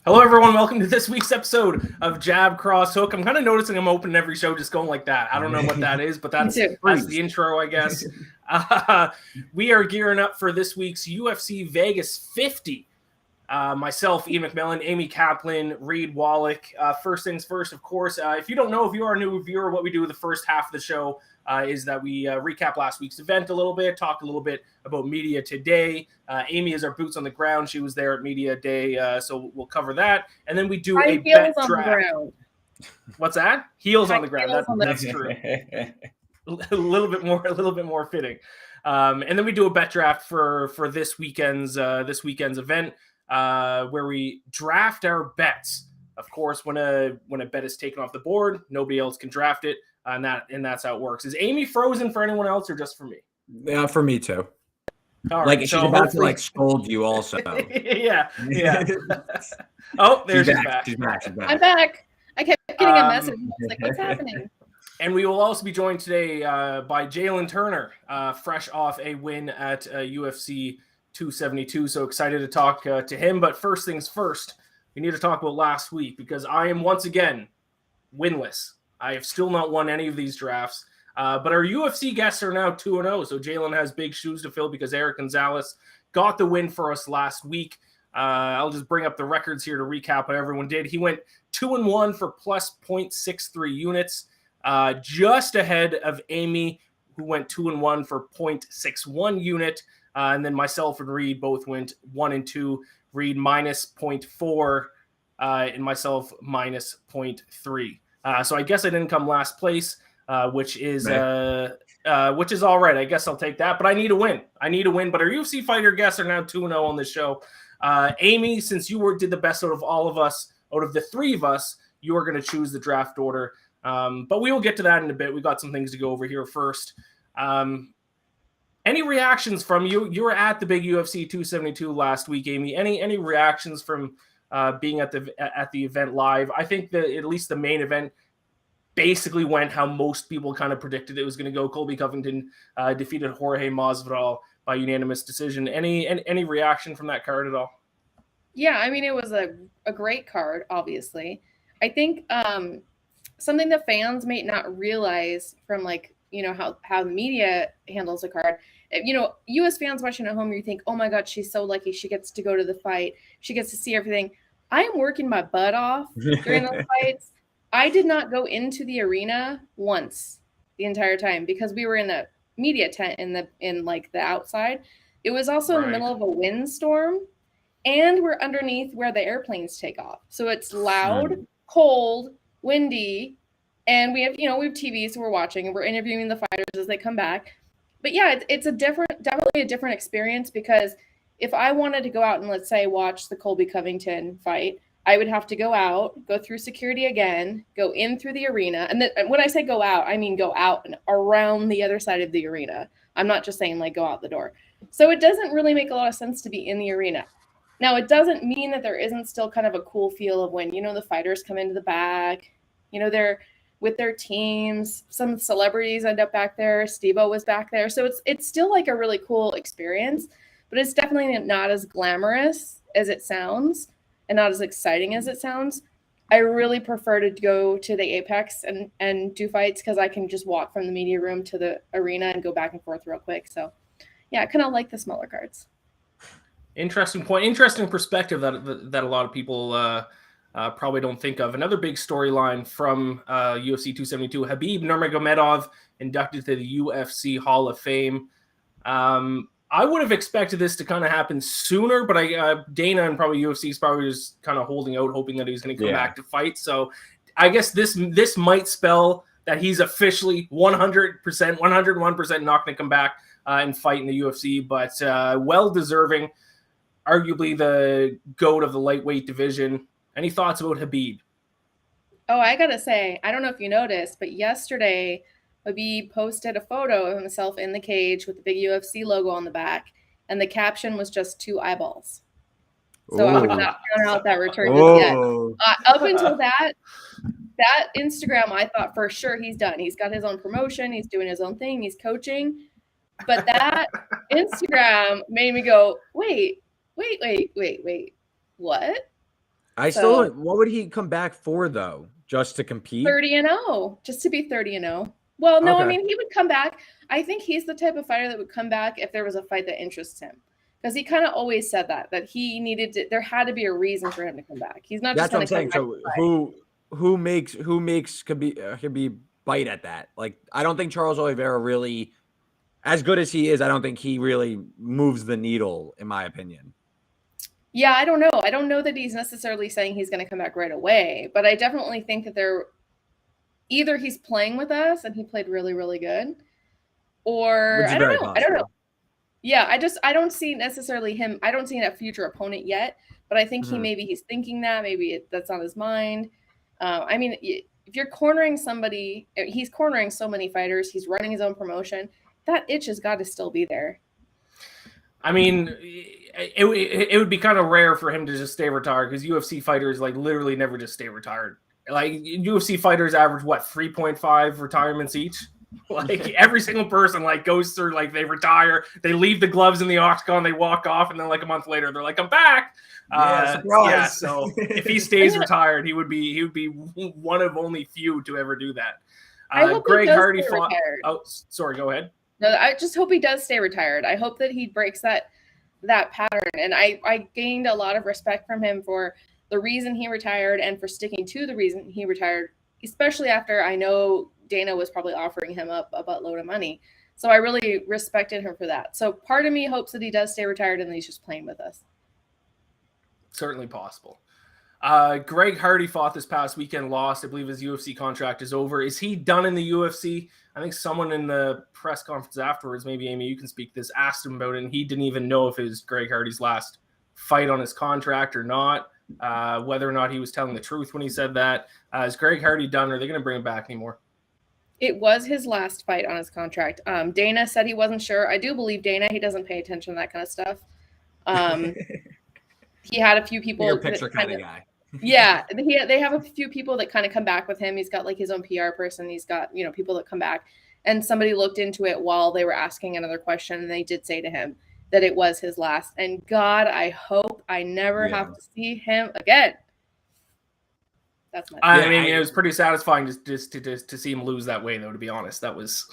Hello, everyone. Welcome to this week's episode of Jab Cross Hook. I'm kind of noticing I'm opening every show just going like that. I don't know what that is, but that's the intro, I guess. We are gearing up for this week's UFC Vegas 50. Myself, Iain MacMillan, Amy Kaplan, Reed Wallach. First things first, of course, if you don't know, if you are a new viewer, what we do the first half of the show is that we recap last week's event a little bit, talk a little bit about media today. Amy is our boots on the ground. She was there at media day, so we'll cover that. And then we do a bet draft. What's that? Heels on the ground. That's true. a little bit more fitting. And then we do a bet draft for this weekend's event. Where we draft our bets. Of course, when a bet is taken off the board, nobody else can draft it, and that's how it works. Is Amy frozen for anyone else or just for me? Yeah, for me too. All like right, she's about to scold you also. yeah. Oh, there she's back. She's back. I'm back. I kept getting a message. I was like, what's happening? And we will also be joined today by Jalin Turner, fresh off a win at UFC 272. So excited to talk to him. But first things first, we need to talk about last week because I am once again winless. I have still not won any of these drafts. But our UFC guests are now 2-0. So Jalin has big shoes to fill because Eric Gonzalez got the win for us last week. I'll just bring up the records here to recap what everyone did. He went 2-1 for plus 0.63 units, just ahead of Amy, who went 2-1 for 0.61 unit. And then myself and Reed both went 1-2. Reed minus 0.4 and myself minus 0.3. So I guess I didn't come last place, which is all right. I guess I'll take that. But I need a win. But our UFC fighter guests are now 2-0 on this show. Amy, since you did the best out of all of us, out of the three of us, you are going to choose the draft order. But we will get to that in a bit. We got some things to go over here first. Any reactions from you? You were at the big UFC 272 last week, Amy. Any reactions from being at the event live? I think that at least the main event basically went how most people kind of predicted it was going to go. Colby Covington defeated Jorge Masvidal by unanimous decision. Any reaction from that card at all? Yeah, I mean, it was a great card, obviously. I think something that fans may not realize from how the media handles the card. You as fans watching at home, you think, oh my God, she's so lucky. She gets to go to the fight. She gets to see everything. I am working my butt off during those fights. I did not go into the arena once the entire time because we were in the media tent in the outside. It was also in the middle of a windstorm, and we're underneath where the airplanes take off. So it's loud, cold, windy. And we have TVs, so we're watching and we're interviewing the fighters as they come back. But yeah, it's definitely a different experience because if I wanted to go out and let's say watch the Colby Covington fight, I would have to go through security again, go in through the arena. And when I say go out, I mean go out and around the other side of the arena. I'm not just saying go out the door. So it doesn't really make a lot of sense to be in the arena. Now, it doesn't mean that there isn't still kind of a cool feel of when, the fighters come into the back, they're with their teams. Some celebrities end up back there. Steve-O was back there. So it's still a really cool experience, but it's definitely not as glamorous as it sounds and not as exciting as it sounds. I really prefer to go to the Apex and do fights because I can just walk from the media room to the arena and go back and forth real quick. So yeah, I kind of like the smaller cards. Interesting point. Interesting perspective that a lot of people probably don't think of. Another big storyline from UFC 272, Habib Nurmagomedov inducted to the UFC Hall of Fame. I would have expected this to kind of happen sooner, but Dana and probably UFC is probably just kind of holding out, hoping that he's going to come back to fight. So I guess this might spell that he's officially 100%, 101% not going to come back and fight in the UFC, but well-deserving, arguably the GOAT of the lightweight division. Any thoughts about Habib? Oh, I got to say, I don't know if you noticed, but yesterday Habib posted a photo of himself in the cage with the big UFC logo on the back, and the caption was just 2 eyeballs. So I would not count out that return just yet. Up until that Instagram, I thought for sure he's done. He's got his own promotion. He's doing his own thing. He's coaching. But that Instagram made me go, wait, what? What would he come back for though? Just to compete? 30-0, just to be 30-0. Well, no, Okay. I mean, he would come back. I think he's the type of fighter that would come back if there was a fight that interests him. Because he kind of always said that he needed to, there had to be a reason for him to come back. He's not just That's what I'm going saying. So who makes Khabib bite at that? Like, I don't think Charles Oliveira really, as good as he is, I don't think he really moves the needle, in my opinion. Yeah, I don't know. I don't know that he's necessarily saying he's going to come back right away, but I definitely think that either he's playing with us and he played really, really good, or I don't know. I don't know. Yeah, I don't see necessarily him. I don't see a future opponent yet, but I think he's thinking that that's on his mind. I mean, if you're cornering somebody, he's cornering so many fighters. He's running his own promotion. That itch has got to still be there. I mean, it would be kind of rare for him to just stay retired because UFC fighters like literally never just stay retired. Like UFC fighters average 3.5 retirements each. Like every single person like goes through, like they retire, they leave the gloves in the octagon, they walk off, and then like a month later they're like, I'm back. Yeah, so if he stays retired, he would be one of only few to ever do that. Greg Hardy fought. Oh, sorry, go ahead. No, I just hope he does stay retired. I hope that he breaks that pattern. And I gained a lot of respect from him for the reason he retired and for sticking to the reason he retired, especially after I know Dana was probably offering him up a buttload of money. So I really respected him for that. So part of me hopes that he does stay retired and that he's just playing with us. Certainly possible. Greg Hardy fought this past weekend, lost. I believe his UFC contract is over. Is he done in the UFC? I think someone in the press conference afterwards, maybe Amy, you can speak this, asked him about it, and he didn't even know if it was Greg Hardy's last fight on his contract or not, whether or not he was telling the truth when he said that. Is Greg Hardy done, or are they going to bring him back anymore? It was his last fight on his contract. Dana said he wasn't sure. I do believe Dana. He doesn't pay attention to that kind of stuff. He had a few people. Your picture kind of guy. Yeah, they have a few people that kind of come back with him. He's got like his own PR person. He's got, people that come back. And somebody looked into it while they were asking another question, and they did say to him that it was his last. And God, I hope I never have to see him again. That's my. I mean, it was pretty satisfying just to see him lose that way, though. To be honest, that was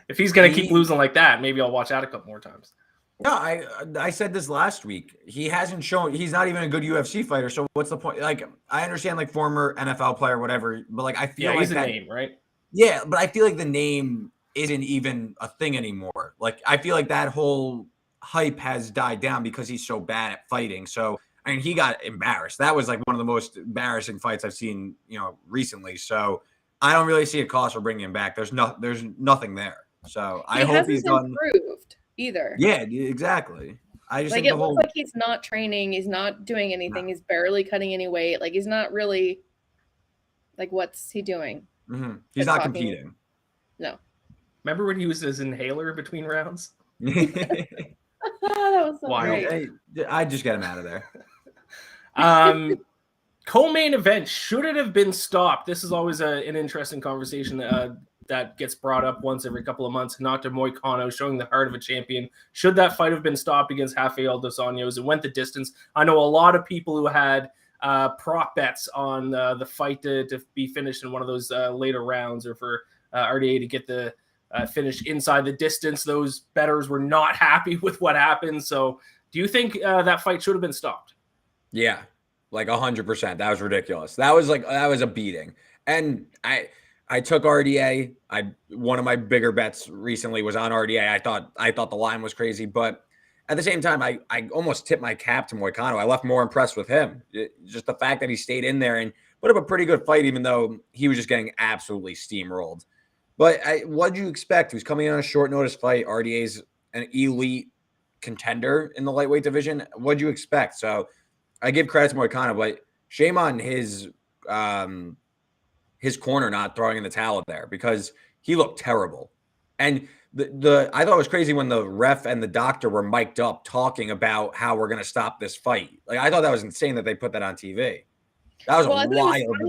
if he's gonna keep losing like that, maybe I'll watch that a couple more times. No, I said this last week. He hasn't shown. He's not even a good UFC fighter. So what's the point? Like, I understand, like, former NFL player, whatever, but like I feel like he's a name, right? Yeah, but I feel like the name isn't even a thing anymore. Like, I feel like that whole hype has died down because he's so bad at fighting. So I mean, he got embarrassed. That was like one of the most embarrassing fights I've seen, recently. So I don't really see a cause for bringing him back. There's nothing there. So I hope he's done. Improved either. Yeah, exactly. I just like think it looks like he's not training. He's not doing anything. No. He's barely cutting any weight. Like he's not really. Like what's he doing? Mm-hmm. He's not competing. No. Remember when he used his inhaler between rounds? That was so great. I just get him out of there. Co-main event, should it have been stopped? This is always an interesting conversation that gets brought up once every couple of months. Hinata Moicano showing the heart of a champion. Should that fight have been stopped against Rafael dos Anjos? It went the distance. I know a lot of people who had prop bets on the fight to be finished in one of those later rounds, or for RDA to get the finish inside the distance. Those bettors were not happy with what happened. So do you think that fight should have been stopped? Yeah, like 100%. That was ridiculous. That was a beating. And I took RDA. One of my bigger bets recently was on RDA. I thought the line was crazy, but at the same time, I almost tipped my cap to Moicano. I left more impressed with him. Just the fact that he stayed in there and put up a pretty good fight, even though he was just getting absolutely steamrolled. But what did you expect? He was coming in on a short notice fight. RDA's an elite contender in the lightweight division. What did you expect? So I give credit to Moicano, but shame on his corner not throwing in the towel there, because he looked terrible. And I thought it was crazy when the ref and the doctor were mic'd up talking about how we're going to stop this fight. Like, I thought that was insane that they put that on TV. That was a wild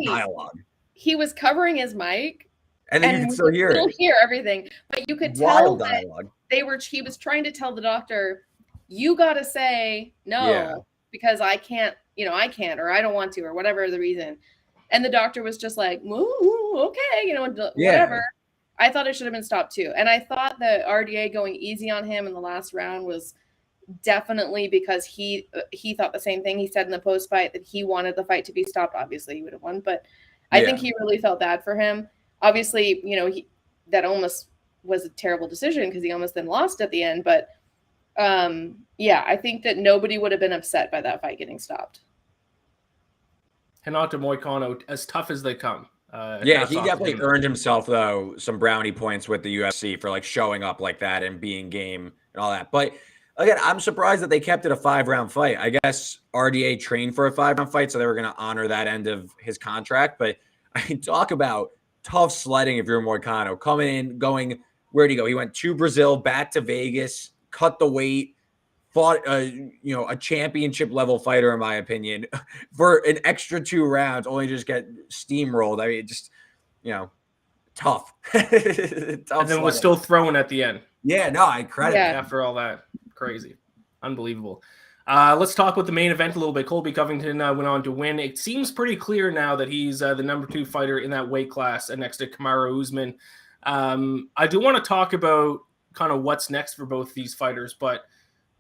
dialogue. He was covering his mic, and then you could still hear it. Hear everything, but you could tell that he was trying to tell the doctor, you got to say no, because I can't I can't, or I don't want to, or whatever the reason. And the doctor was just like, ooh, okay, whatever. I thought it should have been stopped too. And I thought the RDA going easy on him in the last round was definitely because he thought the same thing. He said in the post fight that he wanted the fight to be stopped. Obviously he would have won, but I think he really felt bad for him. Obviously, that almost was a terrible decision because he almost then lost at the end. But I think that nobody would have been upset by that fight getting stopped. Renato Moicano, as tough as they come. He definitely earned himself, though, some brownie points with the UFC for like showing up like that and being game and all that. But again, I'm surprised that they kept it a 5-round fight. I guess RDA trained for a 5-round fight, so they were going to honor that end of his contract. But I talk about tough sledding if you're Moicano. Coming in, going, where'd he go? He went to Brazil, back to Vegas, cut the weight, fought a championship level fighter, in my opinion, for an extra 2 rounds, only just get steamrolled. I mean, just, tough. And then was still throwing at the end. Yeah, no, I credit it. After all that. Crazy. Unbelievable. Let's talk about the main event a little bit. Colby Covington went on to win. It seems pretty clear now that he's the number 2 fighter in that weight class next to Kamaru Usman. I do want to talk about kind of what's next for both these fighters, but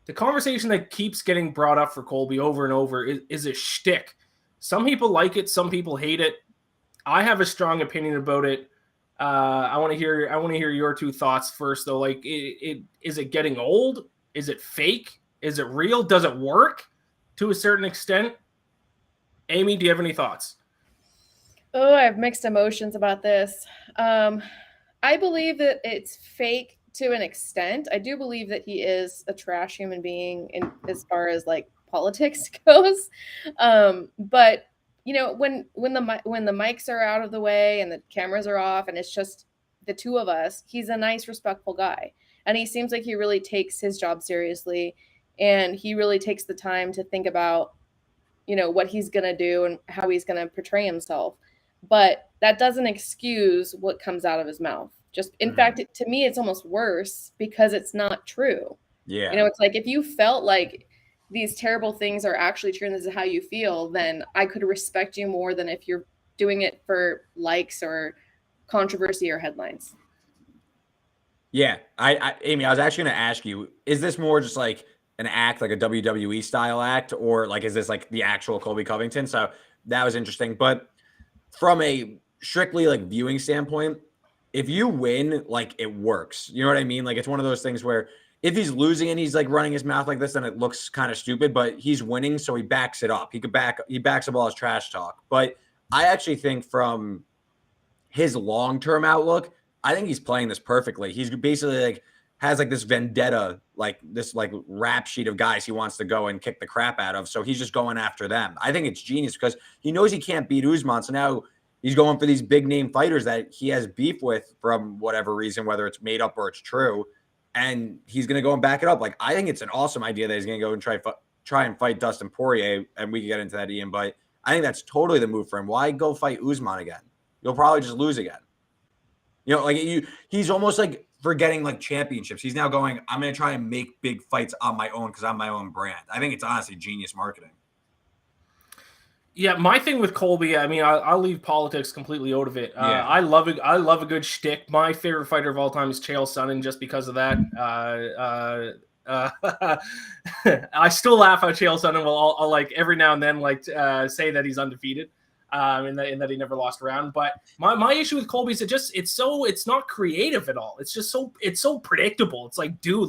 the conversation that keeps getting brought up for Colby over and over is a shtick. Some people like it, some people hate it. I have a strong opinion about it. I want to hear your 2 thoughts first, though. Like, is it getting old? Is it fake? Is it real? Does it work to a certain extent? Amy, do you have any thoughts? Oh, I have mixed emotions about this. I believe that it's fake to an extent. I do believe that he is a trash human being as far as like politics goes. But when the mics are out of the way and the cameras are off and it's just the 2 of us, he's a nice, respectful guy. And he seems like he really takes his job seriously, and he really takes the time to think about, what he's going to do and how he's going to portray himself. But that doesn't excuse what comes out of his mouth. Just, in fact, to me, it's almost worse because it's not true. Yeah. It's like if you felt like these terrible things are actually true and this is how you feel, then I could respect you more than if you're doing it for likes or controversy or headlines. Yeah. Amy, I was actually going to ask you, is this more just like an act, like a WWE style act, or like, is this like the actual Colby Covington? So that was interesting. But from a strictly like viewing standpoint, if you win, like it works. You know what I mean? Like it's one of those things where if he's losing and he's like running his mouth like this, then it looks kind of stupid, but he's winning. So he backs it up. He backs up all his trash talk. But I actually think from his long-term outlook, I think he's playing this perfectly. He's basically like has like this vendetta, like this like rap sheet of guys he wants to go and kick the crap out of. So he's just going after them. I think it's genius because he knows he can't beat Usman. So now he's going for these big name fighters that he has beef with from whatever reason, whether it's made up or it's true. And he's going to go and back it up. Like, I think it's an awesome idea that he's going to go and try and fight Dustin Poirier. And we can get into that, Ian, but I think that's totally the move for him. Why go fight Usman again? You'll probably just lose again. Like he's almost like forgetting like championships. He's now going, I'm going to try and make big fights on my own because I'm my own brand. I think it's honestly genius marketing. Yeah, my thing with Colby, I mean, I'll leave politics completely out of it. I love a good shtick. My favorite fighter of all time is Chael Sonnen, just because of that. I still laugh how Chael Sonnen will I'll like every now and then say that he's undefeated, and that he never lost a round. But my issue with Colby is it's not creative at all. It's just so predictable. It's like, dude,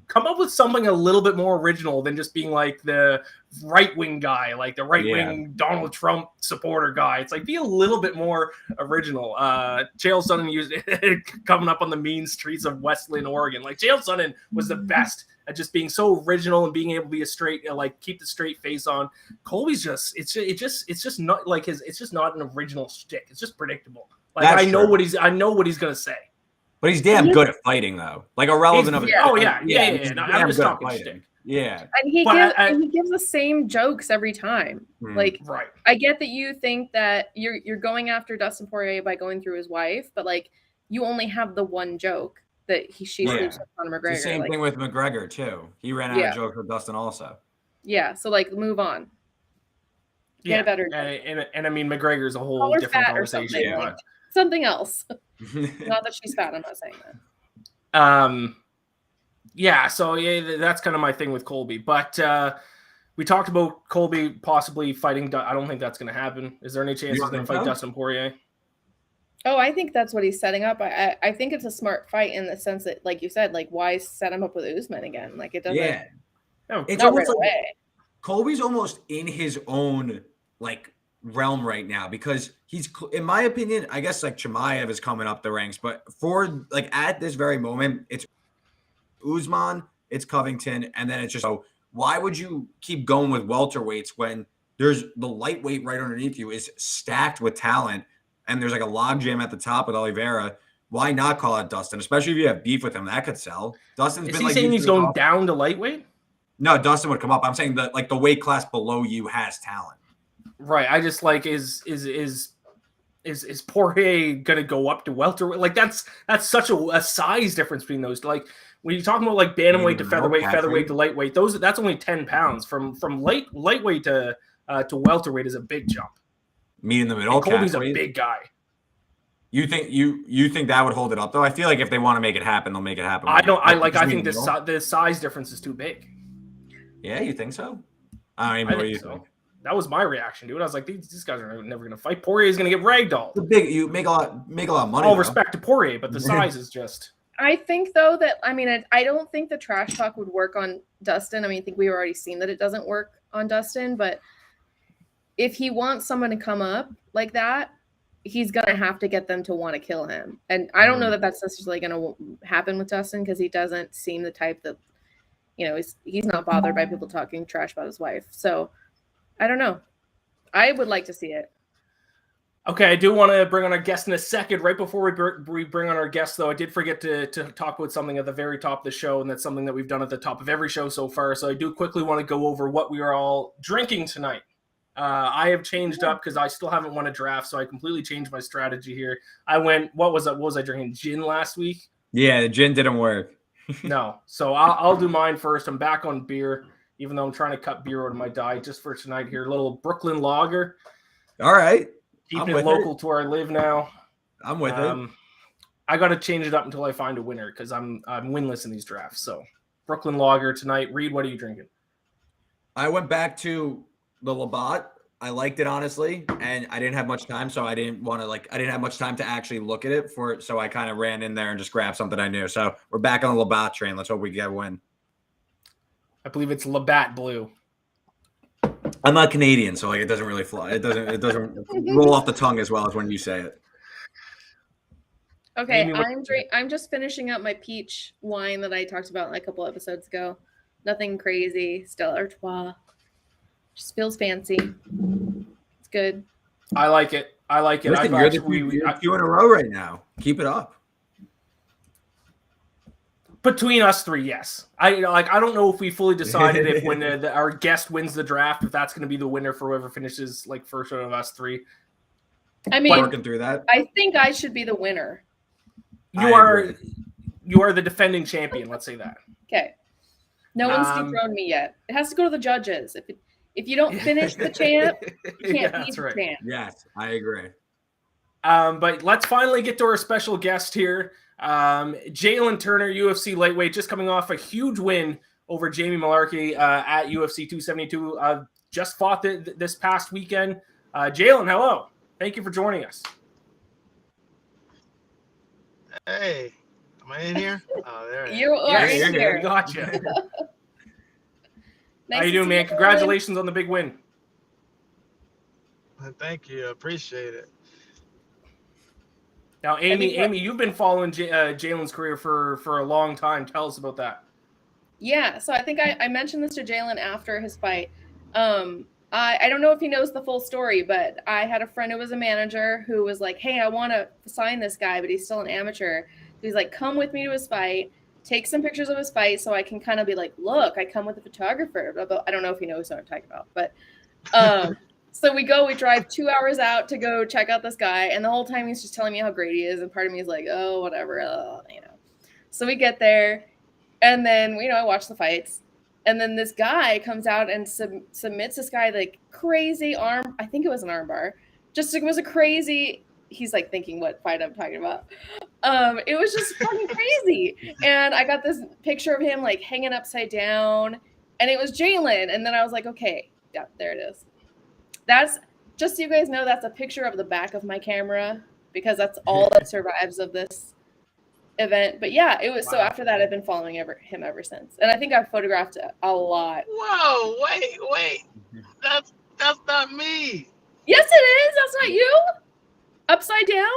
come up with something a little bit more original than just being like the right-wing guy, like the right-wing Donald Trump supporter guy. It's like, be a little bit more original. Chael Sonnen used it coming up on the mean streets of Westland, Oregon. Like, Chael Sonnen was the best at just being so original and being able to be a straight, keep the straight face on. Colby's it's just not like it's just not an original shtick. It's just predictable. Like, I know what he's gonna say. But he's damn good at fighting, though. Like, irrelevant of it. Oh yeah. No, I'm just talking shtick. Yeah. And he gives the same jokes every time. Like, right. I get that you think that you're going after Dustin Poirier by going through his wife, but like, you only have the one joke that she sleeps with Conor McGregor. It's the same thing with McGregor too. He ran out of jokes with Dustin also. Yeah. So like, move on. Get a better and I mean McGregor's a whole different conversation. Something, like, something else. Not that she's fat. I'm not saying that. Yeah. So yeah, that's kind of my thing with Colby. But we talked about Colby possibly fighting. I don't think that's going to happen. Is there any chance he's going to fight Dustin Poirier? Oh, I think that's what he's setting up. I think it's a smart fight in the sense that, like you said, like why set him up with Usman again? Like it doesn't. Yeah. It's almost right away. Colby's almost in his own like realm right now because he's, in my opinion, I guess like Chimaev is coming up the ranks, but for like at this very moment, it's Usman, it's Covington, and then it's just why would you keep going with welterweights when there's the lightweight right underneath you is stacked with talent and there's like a logjam at the top with Oliveira? Why not call out Dustin, especially if you have beef with him? That could sell. Dustin's is been he like saying he's going down to lightweight? No, Dustin would come up. I'm saying that like the weight class below you has talent. Right. I just like is Poirier gonna go up to welterweight? Like that's such a size difference between those. Like when you're talking about like bantamweight to featherweight, featherweight to lightweight, that's only 10 pounds. From lightweight to welterweight is a big jump. Meet in the middle. And Colby's a big guy. You think that would hold it up though? I feel like if they want to make it happen, they'll make it happen. I think the size difference is too big. Yeah, you think so? I don't even know what you think. That was my reaction, dude. I was like, these guys are never going to fight. Poirier's going to get ragdolled. You make a lot of money. All respect to Poirier, but the size is just. I think though that I don't think the trash talk would work on Dustin. I mean, I think we've already seen that it doesn't work on Dustin, but if he wants someone to come up like that, he's going to have to get them to want to kill him. And I don't know that that's necessarily going to happen with Dustin because he doesn't seem the type that, he's not bothered by people talking trash about his wife. So I don't know. I would like to see it. Okay, I do want to bring on our guest in a second. Right before we bring on our guest, though, I did forget to talk about something at the very top of the show, and that's something that we've done at the top of every show so far. So I do quickly want to go over what we are all drinking tonight. I have changed up because I still haven't won a draft, so I completely changed my strategy here. I went, what was I drinking? Gin last week? Yeah, the gin didn't work. No, so I'll do mine first. I'm back on beer, even though I'm trying to cut beer out of my diet just for tonight here. A little Brooklyn lager. All right. Keeping it local to where I live now. I'm with it. I got to change it up until I find a winner because I'm winless in these drafts. So Brooklyn lager tonight. Reed, what are you drinking? I went back to the Labatt. I liked it honestly, and I didn't have much time, so I didn't have much time to actually look at it so I kind of ran in there and just grabbed something I knew. So we're back on the Labatt train. Let's hope we get a win. I believe it's Labatt Blue. I'm not Canadian, so like it doesn't really fly. It doesn't roll off the tongue as well as when you say it. Okay, I'm just finishing up my peach wine that I talked about a couple episodes ago. Nothing crazy. Stella Artois. Just feels fancy. It's good. I like it. Listen, you're two in a row right now. Keep it up. Between us three, yes. I don't know if we fully decided if when our guest wins the draft, if that's going to be the winner for whoever finishes first out of us three. I mean, working through that. I think I should be the winner. You are the defending champion. Let's say that. Okay. No one's dethroned me yet. It has to go to the judges. If you don't finish the champ, you can't be the champ. Yes, I agree. But let's finally get to our special guest here. Jalin Turner, UFC lightweight, just coming off a huge win over Jamie Mullarkey at UFC 272. Just fought this past weekend. Jalin, hello. Thank you for joining us. Hey, am I in here? Oh, there you are in here. We got you. Nice How you doing, man? Congratulations on the big win. Thank you. I appreciate it. Now, Amy, you've been following Jalen's career for a long time. Tell us about that. Yeah, so I think I mentioned this to Jalin after his fight. I don't know if he knows the full story, but I had a friend who was a manager who was like, hey, I want to sign this guy, but he's still an amateur. He's like, come with me to his fight, take some pictures of his fight so I can kind of be like, look, I come with a photographer. I don't know if he knows what I'm talking about, but so we drive 2 hours out to go check out this guy. And the whole time he's just telling me how great he is. And part of me is like, oh, whatever, So we get there and then, I watch the fights. And then this guy comes out and submits this guy like crazy arm. I think it was an arm bar. It was a crazy. He's like thinking what fight I'm talking about. It was just fucking crazy. And I got this picture of him like hanging upside down, and it was Jalin. And then I was like, okay, yeah, there it is. That's just so you guys know, that's a picture of the back of my camera because that's all that survives of this event. But yeah, it was. Wow. So after that, I've been following him ever since, and I think I've photographed a lot. Whoa, wait, that's not me. Yes, it is. That's not you. Upside down.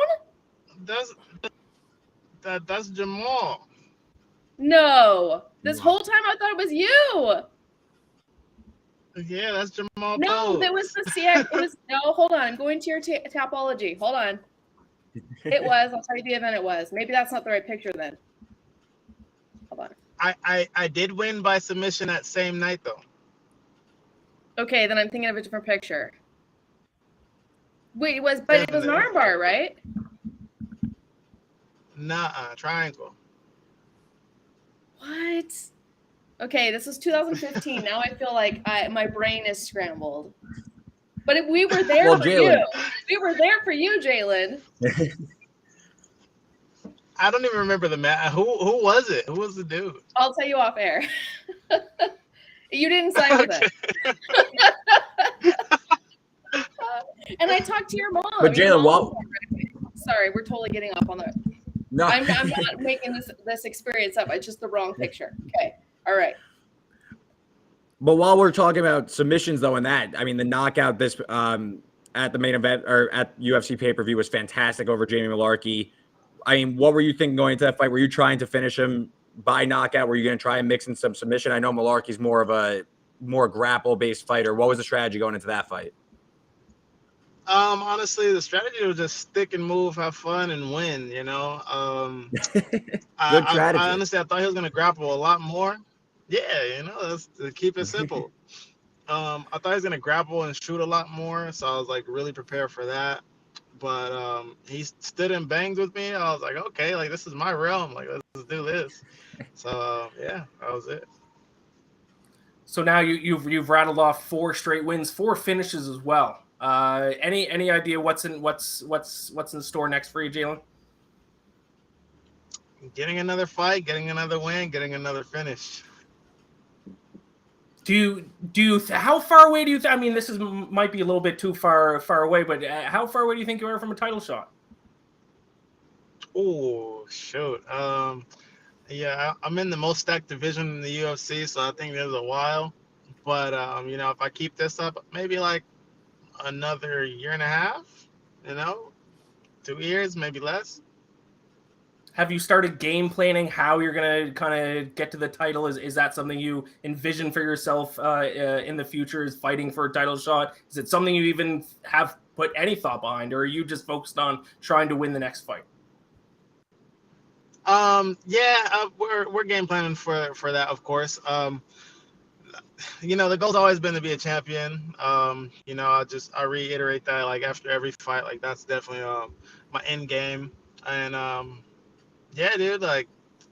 That's Jamal. No, this whole time I thought it was you. Yeah, that's Jamal. No, that was the CX. It was no. Hold on, I'm going to your Tapology. Hold on. It was. I'll tell you the event it was. Maybe that's not the right picture then. Hold on. I did win by submission that same night though. Okay, then I'm thinking of a different picture. Wait, it was an armbar, right? Nuh-uh, triangle. What? Okay, this was 2015. Now I feel like my brain is scrambled. But we were there for you. We were there for you, Jalin. I don't even remember the match. Who was it? Who was the dude? I'll tell you off air. You didn't sign with it. And I talked to your mom. But Jalin, sorry, we're totally getting off on that. No, I'm not making this experience up. It's just the wrong picture. Okay, all right. But while we're talking about submissions, though, and that, I mean, the knockout this at the main event or at UFC pay-per-view was fantastic over Jamie Mullarkey. I mean, what were you thinking going into that fight? Were you trying to finish him by knockout? Were you going to try and mix in some submission? I know Mullarkey's more of a grapple-based fighter. What was the strategy going into that fight? Honestly, the strategy was just stick and move, have fun, and win. You know, Good strategy. I honestly, I thought he was going to grapple a lot more. Yeah, you know, that's to keep it simple. I thought he was going to grapple and shoot a lot more, so I was like really prepared for that. But he stood and banged with me. I was like, okay, like this is my realm. Like let's do this. So yeah, that was it. So now you've rattled off 4 straight wins, 4 finishes as well. Any idea what's in the store next for you, Jalin? Getting another fight, getting another win, getting another finish. Do you how far away do you I mean, this might be a little bit too far away, but how far away do you think you are from a title shot? Oh shoot. Yeah, I'm in the most stacked division in the UFC, so I think there's a while. But you know, if I keep this up, maybe like another year and a half, you know, 2 years, maybe less. Have you started game planning how you're going to kind of get to the title? Is that something you envision for yourself in the future, is fighting for a title shot? Is it something you even have put any thought behind, or are you just focused on trying to win the next fight? Yeah, we're game planning for that, of course. You know, the goal's always been to be a champion. You know, I reiterate that like after every fight, like that's definitely my end game. And yeah, dude, like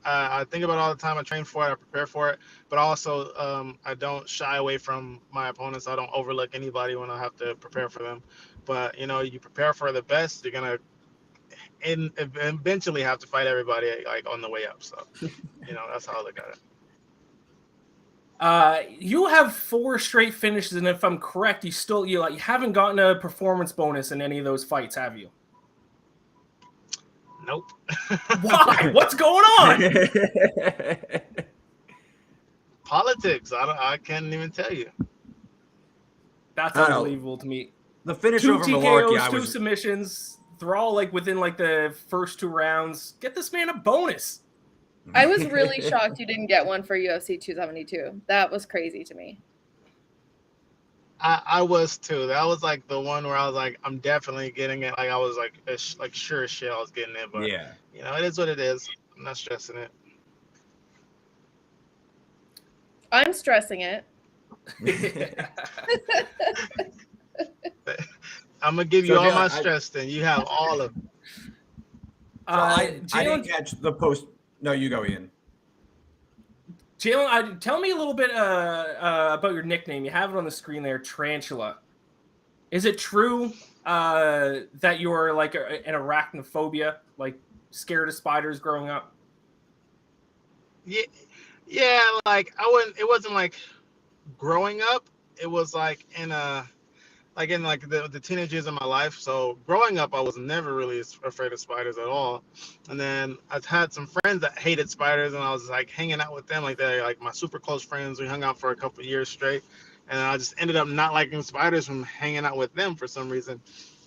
I think about it all the time. I train for it, I prepare for it, but also I don't shy away from my opponents. I don't overlook anybody when I have to prepare for them. But you know, you prepare for the best, you're gonna eventually have to fight everybody like on the way up. So you know, that's how I look at it. You have 4 straight finishes, and if I'm correct, you haven't gotten a performance bonus in any of those fights, have you? Nope. Why? What's going on? Politics. I can't even tell you. That's unbelievable to me. The finish 2 over TKOs, Mullarkey, 2 submissions. They're all like within like the first 2 rounds. Get this man a bonus. I was really shocked you didn't get one for UFC 272. That was crazy to me. I was too. That was like the one where I was like, I'm definitely getting it. Like I was like sure as shit I was getting it. But yeah, you know, it is what it is. I'm not stressing it. I'm stressing it. I'm gonna give you all my stress. Then you have all of it. I didn't catch the post. No, you go, Ian. Jalin, tell me a little bit about your nickname. You have it on the screen there, Tarantula. Is it true that you're like an arachnophobia, like scared of spiders growing up? Yeah, like I wouldn't. It wasn't like growing up. It was like in the teenage years of my life. So growing up, I was never really afraid of spiders at all. And then I had some friends that hated spiders, and I was like hanging out with them, like they're like my super close friends. We hung out for a couple of years straight, and I just ended up not liking spiders from hanging out with them for some reason.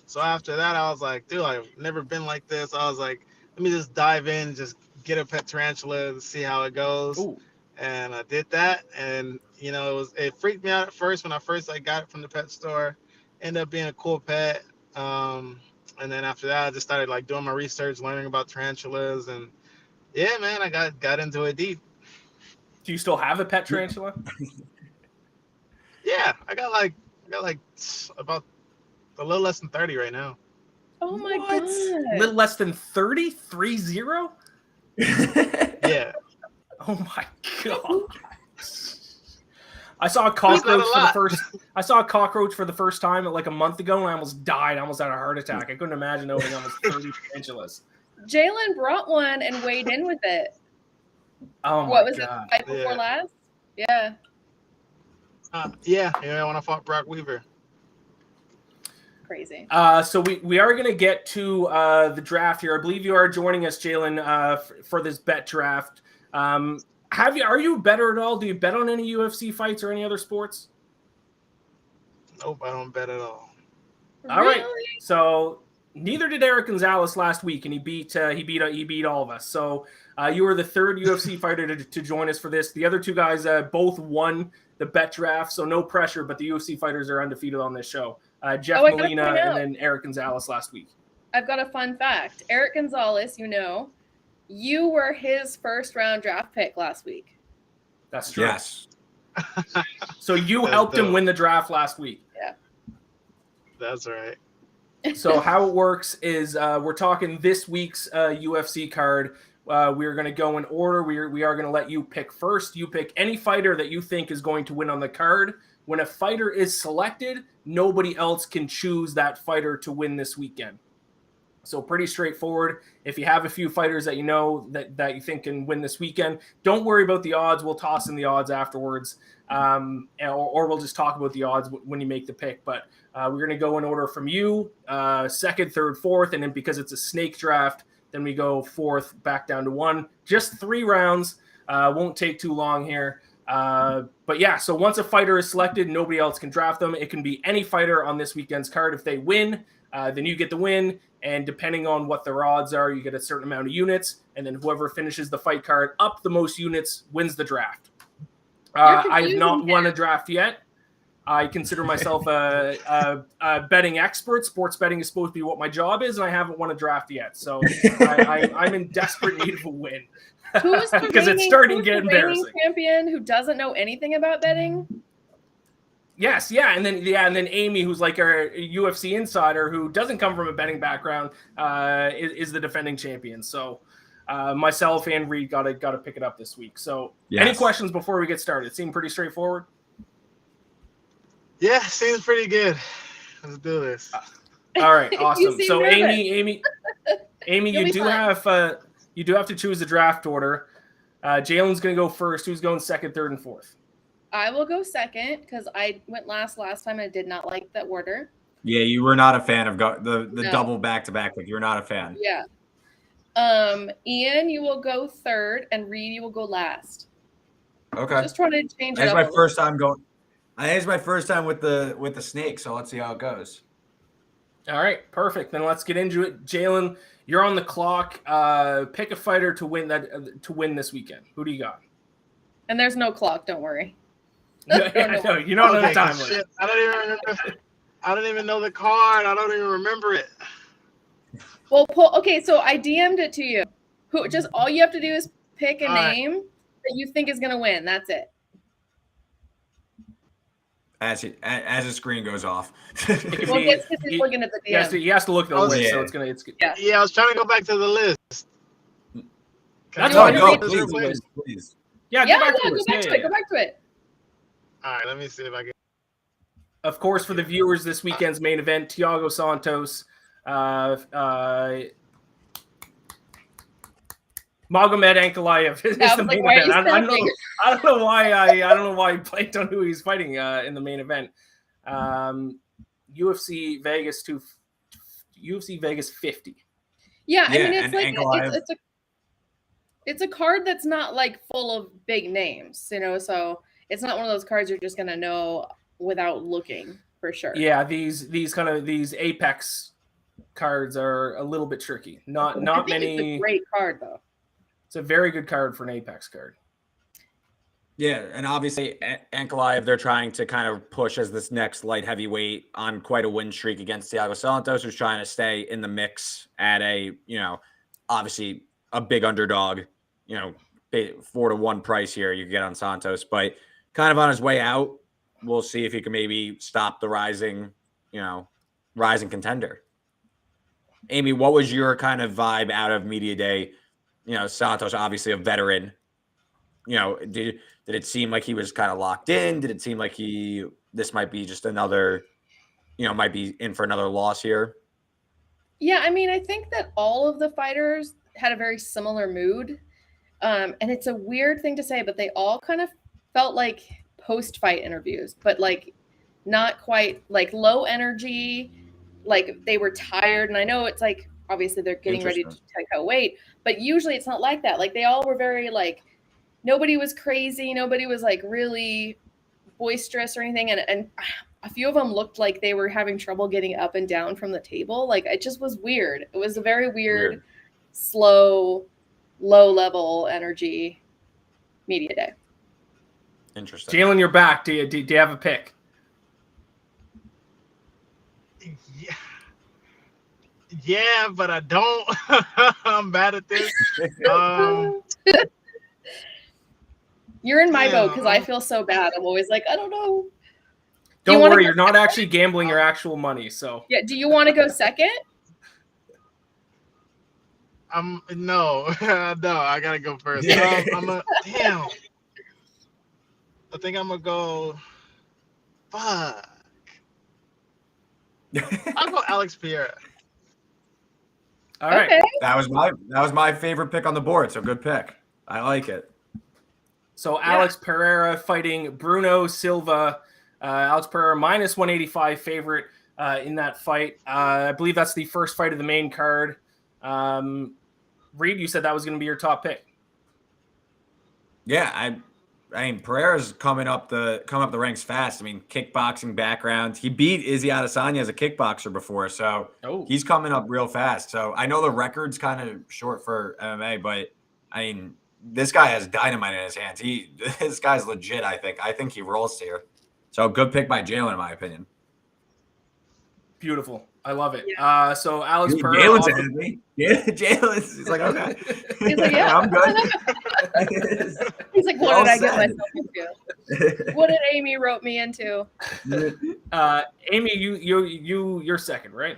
So after that, I was like, dude, I've never been like this. I was like, let me just dive in, just get a pet tarantula and see how it goes. Ooh. And I did that, and it freaked me out at first when I first got it from the pet store. Ended up being a cool pet, and then after that, I just started like doing my research, learning about tarantulas, and yeah, man, I got into it deep. Do you still have a pet tarantula? Yeah, I got like about a little less than 30 right now. Oh my What? god! A little less than 30? 30? Yeah. Oh my god! I saw a cockroach for the first time like a month ago, and I almost died. I almost had a heart attack. I couldn't imagine owning almost 30 tarantulas. Jalin brought one and weighed in with it. Oh my What was god! it? Fight before last? Yeah. Yeah, when I fought Brock Weaver. Crazy. So we are going to get to the draft here. I believe you are joining us, Jalin, for this bet draft. Are you a bettor at all? Do you bet on any UFC fights or any other sports? Nope, I don't bet at all. All right. So neither did Eric Gonzalez last week, and he beat all of us. So you were the third UFC fighter to join us for this. The other two guys both won the bet draft, so no pressure. But the UFC fighters are undefeated on this show. Jeff Molina and then Eric Gonzalez last week. I've got a fun fact. Eric Gonzalez, you were his first round draft pick last week. That's true. Yes. So you helped him win the draft last week. Yeah. That's right. So how it works is we're talking this week's UFC card. We're going to go in order. We are going to let you pick first. You pick any fighter that you think is going to win on the card. When a fighter is selected, nobody else can choose that fighter to win this weekend. So pretty straightforward. If you have a few fighters that you know that you think can win this weekend, don't worry about the odds. We'll toss in the odds afterwards, or we'll just talk about the odds when you make the pick. But we're going to go in order from you, second, third, fourth, and then because it's a snake draft, then we go fourth back down to one. Just 3 rounds. Won't take too long here. But yeah, so once a fighter is selected, nobody else can draft them. It can be any fighter on this weekend's card. If they win, then you get the win. And depending on what their odds are, you get a certain amount of units. And then whoever finishes the fight card up the most units wins the draft. I have not won a draft yet. I consider myself a betting expert. Sports betting is supposed to be what my job is, and I haven't won a draft yet. So I'm in desperate need of a win. Who's the because it's starting to get embarrassing. Champion who doesn't know anything about betting? Yes, yeah, and then Amy, who's like our UFC insider, who doesn't come from a betting background, is the defending champion. So myself and Reed got to pick it up this week. So Any questions before we get started? It seemed pretty straightforward. Yeah, seems pretty good. Let's do this. All right, awesome. So nervous. Amy, you do have to choose the draft order. Jalen's going to go first. Who's going second, third, and fourth? I will go second because I went last time. I did not like that order. Yeah, you were not a fan of the double back-to-back. You're not a fan. Yeah. Ian, you will go third, and Reed, you will go last. Okay. Just trying to change it It's up. my first time going. I think it's my first time with the snake, so let's see how it goes. All right, perfect. Then let's get into it. Jalin, you're on the clock. Pick a fighter to win this weekend. Who do you got? And there's no clock. Don't worry. No, you don't know the time limit. Shit. I don't even remember. I don't even know the card. I don't even remember it. Well, okay. So I DM'd it to you. Just all you have to do is pick a name that you think is gonna win. That's it. As the screen goes off. Well, it's he's looking at the DM. He has to look at the list, so it's good. Yeah, I was trying to go back to the list. That's fine. Go, please. Yeah, Yeah, go back yeah, to go it. back to it. Go back to it. All right, let me see if I can. Of course, for the viewers, this weekend's main event: Thiago Santos, Magomed Ankalaev is Yeah, I the was like, main why are event. you I don't snapping? know. I don't know why I blanked on who he's fighting in the main event. UFC Vegas 50. Yeah, I Yeah, mean, it's and like Ankalaev. it's a card that's not like full of big names, you know. So it's not one of those cards you're just gonna know without looking for sure. Yeah, these Apex cards are a little bit tricky. Not I think many. It's a great card though. It's a very good card for an Apex card. Yeah, and obviously Ankalaev, they're trying to kind of push as this next light heavyweight on quite a win streak against Thiago Santos, who's trying to stay in the mix at a, obviously a big underdog, 4-1 price here you get on Santos, but kind of on his way out. We'll see if he can maybe stop the rising contender. Amy, what was your kind of vibe out of media day? Santos, obviously a veteran. Did it seem like he was kind of locked in? Did it seem like this might be just another, might be in for another loss here? Yeah, I mean, I think that all of the fighters had a very similar mood. And it's a weird thing to say, but they all kind of felt like post-fight interviews, but like not quite like low energy, like they were tired. And I know it's like, obviously they're getting ready to take out weight, but usually it's not like that. Like they all were very like, nobody was crazy. Nobody was like really boisterous or anything. And a few of them looked like they were having trouble getting up and down from the table. Like it just was weird. It was a very weird. Slow, low level energy media day. Interesting. Jalin, you're back. Do you have a pick? Yeah, but I don't. I'm bad at this. You're in my boat because I feel so bad. I'm always like, I don't know. Don't worry, you're not actually gambling your actual money. So yeah, do you want to go second? No, I gotta go first. Damn. I think I'm gonna go. Fuck. I'll go Alex Pereira. All right. Okay. That was my favorite pick on the board. So good pick. I like it. So Alex Pereira fighting Bruno Silva. Alex Pereira minus 185 favorite in that fight. I believe that's the first fight of the main card. Reed, you said that was going to be your top pick. Yeah, I mean Pereira's coming up the ranks fast. I mean, kickboxing background. He beat Izzy Adesanya as a kickboxer before, so he's coming up real fast. So I know the record's kind of short for MMA, but I mean, this guy has dynamite in his hands. This guy's legit. I think he rolls here. So good pick by Jalin, in my opinion. Beautiful. I love it. Yeah. So Alex Pereira. Jalen's he's like, okay. He's like, yeah. I'm good. He's like, what did I get myself into? What did Amy wrote me into? Amy, you're second, right?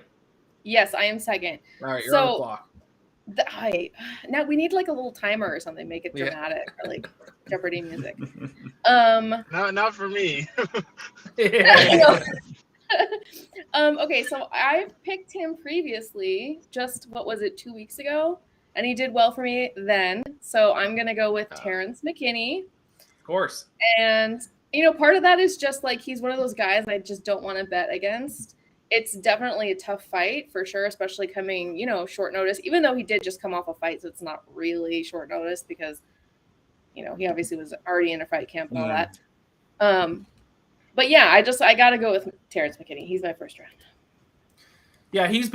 Yes, I am second. All right, you're on the clock. Now we need like a little timer or something, make it dramatic, or like Jeopardy music. Not for me. Okay, so I picked him previously, just what was it, 2 weeks ago, and he did well for me then. So I'm gonna go with Terence Mckinney. Of course. And part of that is just like he's one of those guys I just don't want to bet against. It's definitely a tough fight for sure, especially coming, short notice, even though he did just come off a fight. So it's not really short notice because, he obviously was already in a fight camp and all that. But yeah, I got to go with Terence Mckinney. He's my first round. Yeah, it's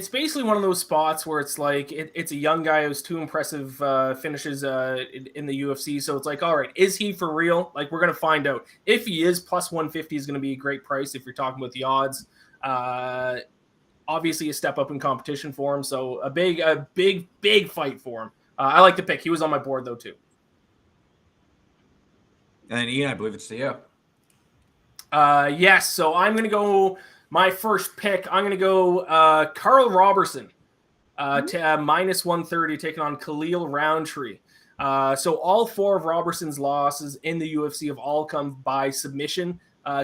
basically one of those spots where it's like, it's a young guy who's two impressive finishes in the UFC. So it's like, all right, is he for real? Like, we're going to find out. If he is, plus 150 is going to be a great price if you're talking about the odds. Obviously a step up in competition for him. So a big fight for him. I like the pick. He was on my board though too. And then Ian, I believe it's to you. Yes. So I'm going to go my first pick. I'm going to go Carl Robertson to minus 130 taking on Khalil Roundtree. So all 4 of Roberson's losses in the UFC have all come by submission.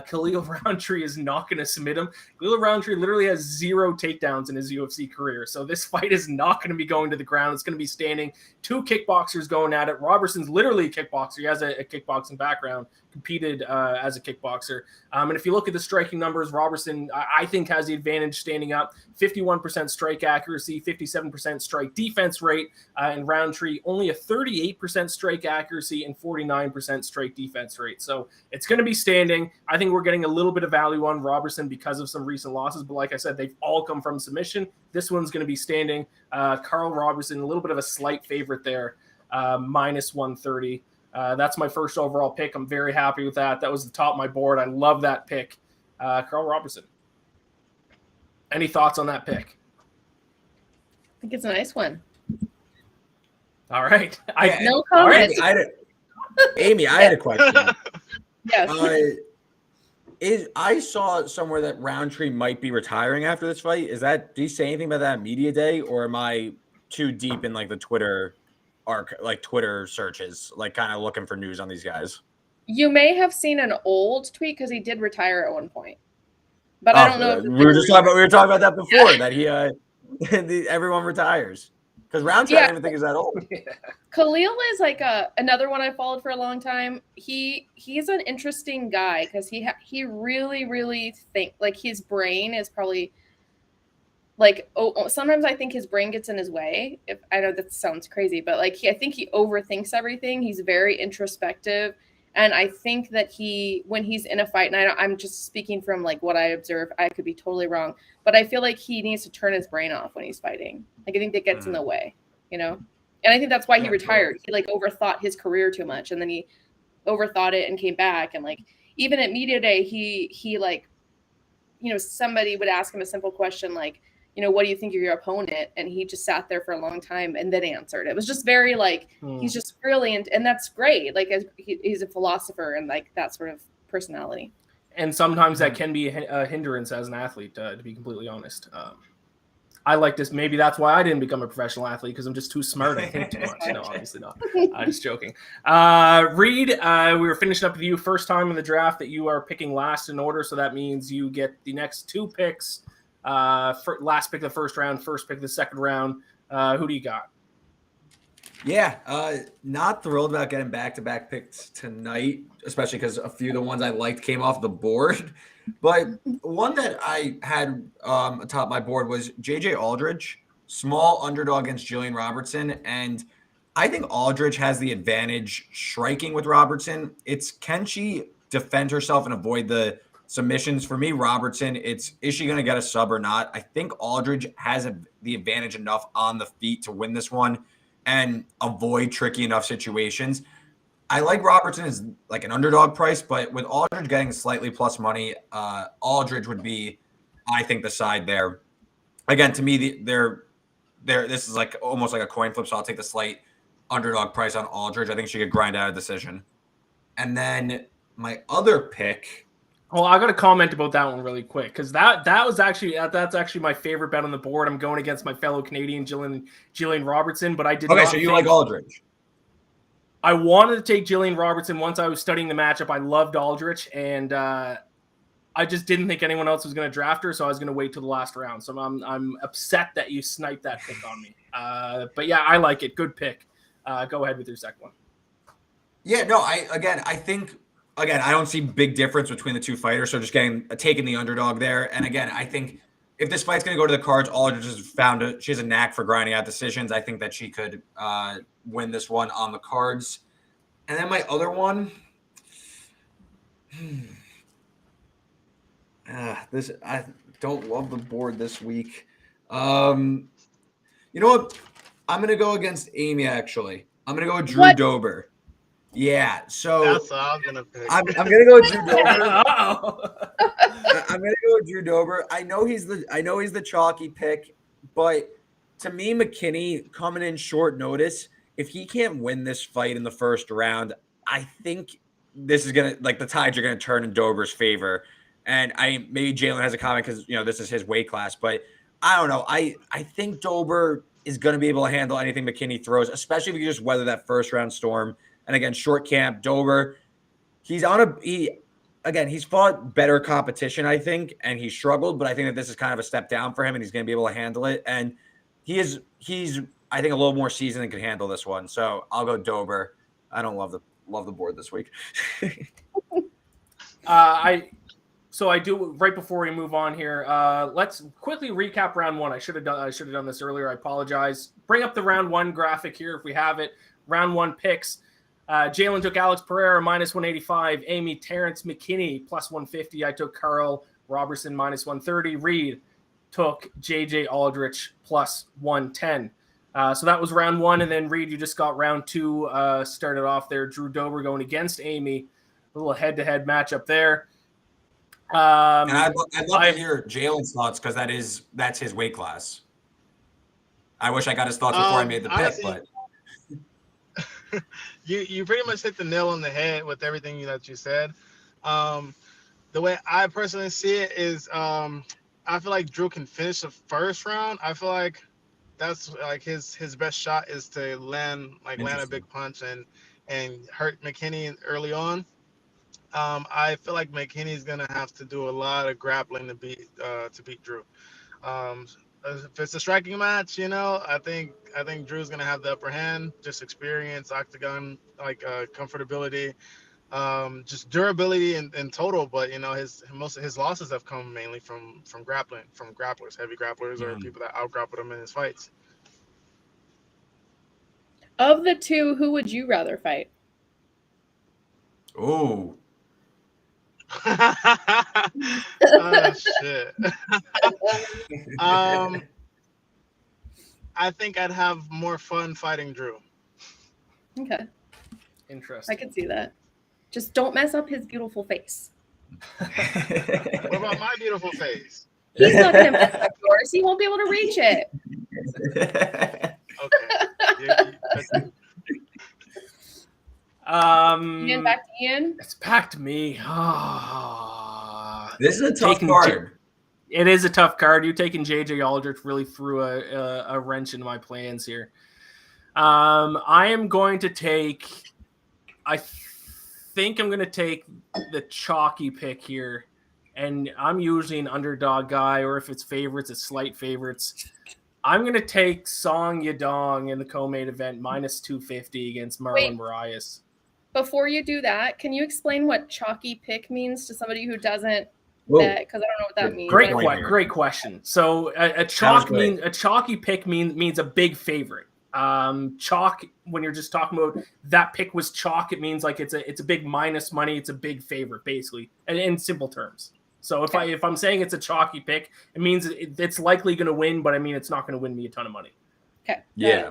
Khalil Roundtree is not going to submit him. Khalil Roundtree literally has 0 takedowns in his UFC career. So this fight is not going to be going to the ground. It's going to be standing. 2 kickboxers going at it. Roberson's literally a kickboxer. He has a kickboxing background, competed as a kickboxer. And if you look at the striking numbers, Roberson, I think, has the advantage standing up. 51% strike accuracy, 57% strike defense rate, and Roundtree only a 38% strike accuracy and 49% strike defense rate. So it's going to be standing. I think we're getting a little bit of value on Roberson because of some recent losses, but like I said, they've all come from submission. This one's going to be standing. Carl Roberson, a little bit of a slight favorite there, minus 130. That's my first overall pick. I'm very happy with that. That was the top of my board. I love that pick. Carl Roberson. Any thoughts on that pick? I think it's a nice one. All right. No comments. Amy, I had a question. Yes. I saw somewhere that Roundtree might be retiring after this fight. Did he say anything about that media day, or am I too deep in like the Twitter Twitter searches, like kind of looking for news on these guys? You may have seen an old tweet because he did retire at one point, but I don't know. If we were talking about that before. That he everyone retires because Roundtree I don't even think is that old. Khalil is like another one I followed for a long time. He's an interesting guy because he really think like his brain is probably like sometimes I think his brain gets in his way. If I know that sounds crazy, but like I think he overthinks everything. He's very introspective, and I think that when he's in a fight, and I'm just speaking from like what I observe, I could be totally wrong, but I feel like he needs to turn his brain off when he's fighting. Like I think that gets in the way, you know. And I think that's why he retired. He like overthought his career too much, and then he overthought it and came back. And like even at media day, he like, you know, somebody would ask him a simple question like, you know, what do you think of your opponent? And he just sat there for a long time and then answered. It was just very like he's just brilliant, and that's great. Like he's a philosopher and like that sort of personality. And sometimes that can be a hindrance as an athlete, to be completely honest. I like this. Maybe that's why I didn't become a professional athlete, because I'm just too smart. I think too much. No, obviously not. I'm just joking. Reed, we were finishing up with you. First time in the draft that you are picking last in order, so that means you get the next 2 picks. Last pick of the first round, first pick of the second round. Who do you got? Yeah, not thrilled about getting back-to-back picks tonight, especially because a few of the ones I liked came off the board. But one that I had atop my board was J.J. Aldridge, small underdog against Jillian Robertson. And I think Aldridge has the advantage striking with Robertson. Can she defend herself and avoid the submissions? For me, Robertson, is she going to get a sub or not? I think Aldridge has the advantage enough on the feet to win this one and avoid tricky enough situations. I like Robertson as like an underdog price, but with Aldridge getting slightly plus money, Aldridge would be, I think, the side there. Again, to me, this is like almost like a coin flip, so I'll take the slight underdog price on Aldridge. I think she could grind out a decision. And then my other pick. Well, I got to comment about that one really quick, because that's actually my favorite bet on the board. I'm going against my fellow Canadian Jillian Robertson, but I did. Okay, so you like Aldridge? I wanted to take Jillian Robertson once I was studying the matchup. I loved Aldrich, and I just didn't think anyone else was going to draft her, so I was going to wait till the last round. So I'm upset that you sniped that pick on me. But yeah, I like it. Good pick. Go ahead with your second one. Yeah, no, I think I don't see big difference between the two fighters, so just taking the underdog there. And again, I think if this fight's going to go to the cards, Aldridge has she has a knack for grinding out decisions. I think that she could win this one on the cards. And then my other one, I don't love the board this week. You know what? I'm going to go against Amy, actually. I'm going to go with Drew Dober. Yeah, so that's what I was gonna pick. I'm gonna go with Drew Dober. I'm gonna go with Drew Dober. I know he's the chalky pick, but to me, McKinney coming in short notice, if he can't win this fight in the first round, I think this is gonna the tides are gonna turn in Dober's favor. And maybe Jalin has a comment because this is his weight class, but I don't know. I think Dober is going to be able to handle anything McKinney throws, especially if you just weather that first round storm. And again, short camp, Dober, he's fought better competition, I think, and he's struggled, but I think that this is kind of a step down for him, and he's going to be able to handle it. And he's I think a little more seasoned and can handle this one. So I'll go Dober. I don't love the board this week. I do right before we move on here. Let's quickly recap round one. I should have done this earlier. I apologize. Bring up the round one graphic here if we have it. Round one picks. Jalin took Alex Pereira minus 185. Amy Terence McKinney plus 150. I took Carl Robertson minus 130. Reed took JJ Aldrich plus 110. So that was round one, and then Reed, you just got round two started off there. Drew Dober going against Amy. A little head-to-head matchup there. And I'd love to hear Jalen's thoughts because that's his weight class. I wish I got his thoughts before I made the pick, but you pretty much hit the nail on the head with everything that you said. The way I personally see it is, I feel like Drew can finish the first round. I feel like that's like his best shot is to land a big punch and hurt McKinney early on. I feel like McKinney's gonna have to do a lot of grappling to beat Drew. If it's a striking match, I think Drew's gonna have the upper hand. Just experience, octagon, comfortability, just durability in total. But most of his losses have come mainly from grappling, from grapplers, heavy grapplers, or people that outgrappled him in his fights. Of the two, who would you rather fight? ooh. Oh shit. I think I'd have more fun fighting Drew. Okay, Interesting. I can see that. Just don't mess up his beautiful face. What about my beautiful face? He's not going to mess up yours. He won't be able to reach it. Okay. Ian, back to Ian. It's back to me. This is a tough card. It is a tough card. You taking JJ Aldrich really threw a wrench into my plans here. I am going to take. I think I'm going to take the chalky pick here, and I'm usually an underdog guy, or if it's favorites, it's slight favorites. I'm going to take Song Yadong in the co-main event minus 250 against Marlon Moraes. Before you do that, can you explain what chalky pick means to somebody who doesn't bet? Because I don't know what that means. Great question. So a chalky pick means a big favorite. Chalk, when you're just talking about that pick was chalk, it means like it's a big minus money. It's a big favorite, basically, and in simple terms. So if I'm saying it's a chalky pick, it means it's likely going to win, but I mean it's not going to win me a ton of money. Okay. Yeah.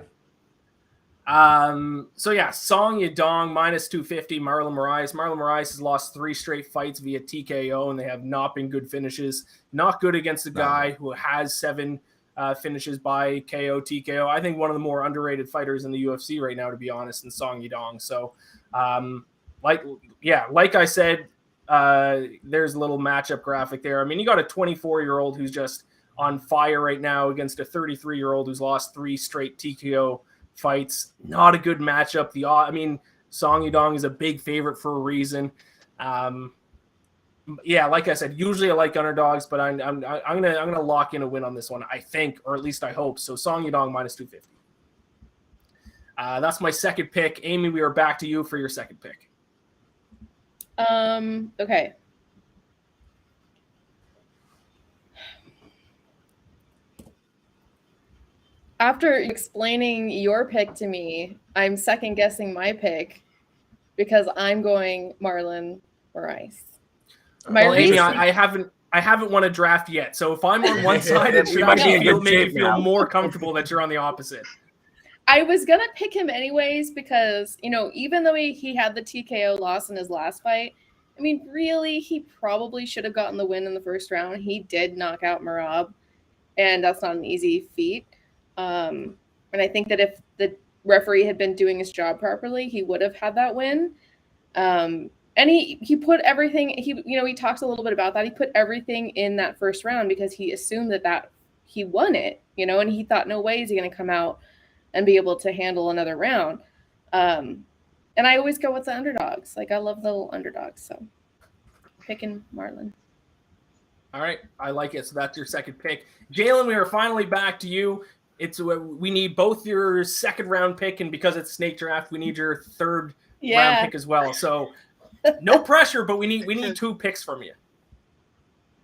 So yeah, Song Yadong minus 250. Marlon Moraes. Marlon Moraes has lost 3 straight fights via TKO, and they have not been good finishes. Not good against a guy who has 7 finishes by KO, TKO. I think one of the more underrated fighters in the UFC right now, to be honest, in Song Yadong. So, like I said, there's a little matchup graphic there. I mean, you got a 24-year-old who's just on fire right now against a 33-year-old who's lost 3 straight TKO fights. Not a good matchup. Song Yadong is a big favorite for a reason. Like I said, usually I like underdogs, but I'm gonna lock in a win on this one, I think, or at least I hope. So Song Yadong minus 250. That's my second pick. Amy, we are back to you for your second pick. Okay. After explaining your pick to me, I'm second guessing my pick because I'm going Marlon Moraes. Well, Amy, I haven't won a draft yet, so if I'm on one side, it should make me feel more comfortable that you're on the opposite. I was gonna pick him anyways because even though he had the TKO loss in his last fight, I mean, really, he probably should have gotten the win in the first round. He did knock out Merab, and that's not an easy feat. And I think that if the referee had been doing his job properly, he would have had that win. And he put everything. He talks a little bit about that. He put everything in that first round because he assumed that he won it, you know, and he thought, no way is he going to come out and be able to handle another round. And I always go with the underdogs. Like, I love the little underdogs. So picking Marlon. All right, I like it. So that's your second pick. Jalin, we are finally back to you. We need both your second round pick, and because it's snake draft, we need your third round pick as well. So no pressure, but we need 2 picks from you.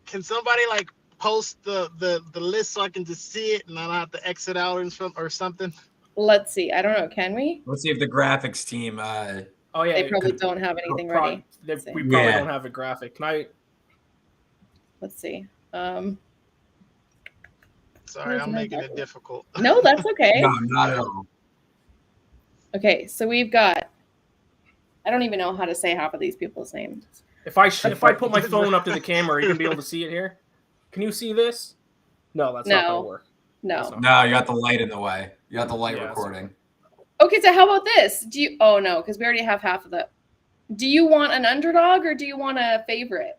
Can somebody like post the list so I can just see it and I don't have to exit out or something? Let's see. I don't know. Can we? Let's see if the graphics team. Oh yeah, they probably don't have anything ready. We probably don't have a graphic. Can I? Let's see. Sorry, I'm making it difficult. No, that's okay. No, not at all. Okay, so we've got. I don't even know how to say half of these people's names. If I put my phone up to the camera, you can be able to see it here. Can you see this? No, that's not gonna work. No, you got the light in the way. You got the light recording. Okay, so how about this? Do you? Oh no, because we already have half of the. Do you want an underdog or do you want a favorite?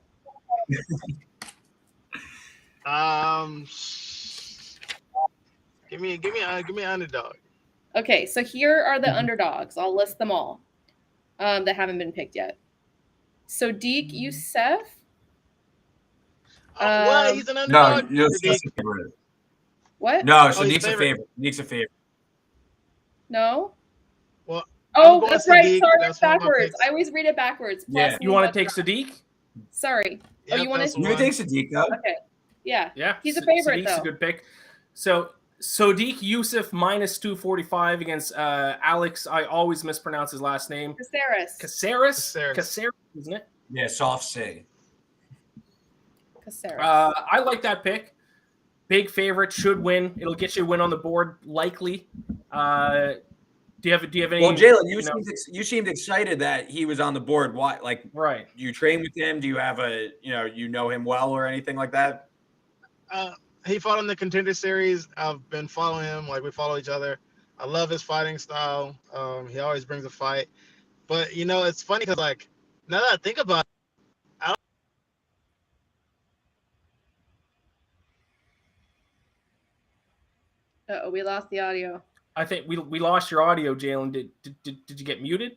Give me an underdog. Okay, so here are the underdogs. I'll list them all that haven't been picked yet. Sodiq Youssef. What? He's an underdog? No, Sodiq's a favorite. What? No, Sodiq's a favorite. Sodiq's a favorite. No? Well, oh, that's right. Sodiq. Sorry, That's it's backwards. I always read it backwards. Yeah. You want to take Sodiq? Sorry. Yep, you want to? You would take Sodiq though. Okay. Yeah. Yeah. He's a favorite Sodiq's though. a good pick. So Sodiq Youssef minus 245 against Alex. I always mispronounce his last name. Caceres, isn't it? Yeah, soft C. Caceres. I like that pick. Big favorite, should win. It'll get you a win on the board, likely. Do you have any? Well, Jalin, you seemed excited that he was on the board. Why? Like, right? You train with him? Do you have you know him well or anything like that? He fought in the Contender Series. I've been following him. Like, we follow each other. I love his fighting style. He always brings a fight. But it's funny because like now that I think about it, Uh-oh, we lost the audio. I think we lost your audio, Jalin. Did you get muted?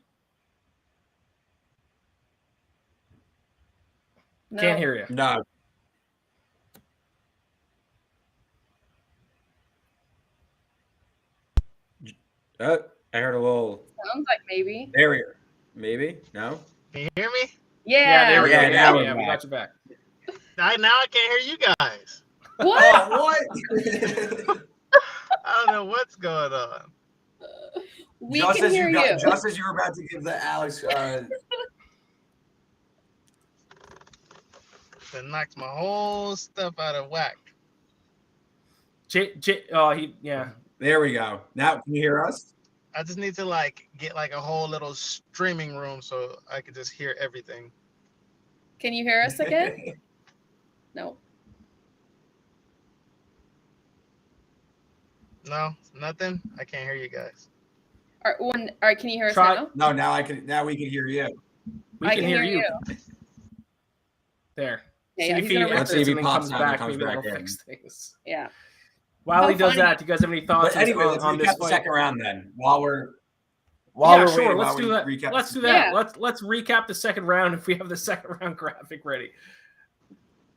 No. Can't hear you. No. I heard a little. Sounds like maybe. Barrier. Maybe? No? can you hear me? Yeah. There we go. Yeah, Yeah, we got you back. Now I can't hear you guys. What? What? I don't know what's going on. We can hear you. Just as you were about to give the Alex. That knocks my whole stuff out of whack. Yeah. There we go. Now, can you hear us? I just need to get a whole little streaming room so I can just hear everything. Can you hear us again? No. No, nothing. I can't hear you guys. All right, can you hear us now? No, now we can hear you. We can hear you. There. Yeah, Let's see if he comes back. comes Maybe back that'll in. fix things. Yeah. While he does funny. that, do you guys have any thoughts But anyway, let's on this recap the fight? second round then. While we're Sure. waiting, Let's do that. recap Let's do that. Yeah. Let's recap the second round if we have the second round graphic ready.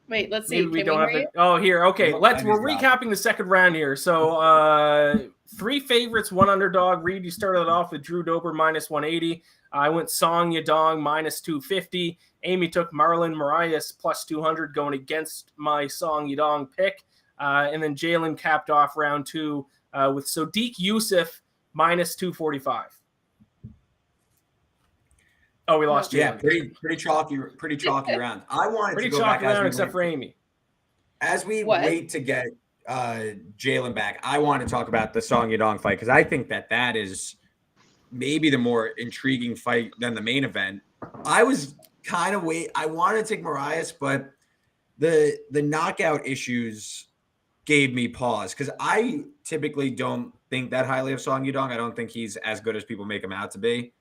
Wait, let's see. Maybe we Can don't hear have the. Oh, here. Okay, we're recapping the second round here. So, 3 favorites, 1 underdog. Reed, you started it off with Drew Dober minus 180. I went Song Yadong minus 250. Amy took Marlon Moraes plus 200, going against my Song Yadong pick. And then Jalin capped off round 2 with Sodiq Youssef minus 245. Oh, we lost Jalin. Yeah, pretty chalky round. I wanted Pretty to go chalky back round except for Amy. As we wait to get Jalin back, I want to talk about the Song Yadong fight because I think that is maybe the more intriguing fight than the main event. I was kind of I wanted to take Moraes, but the knockout issues gave me pause because I typically don't think that highly of Song Yadong. I don't think he's as good as people make him out to be.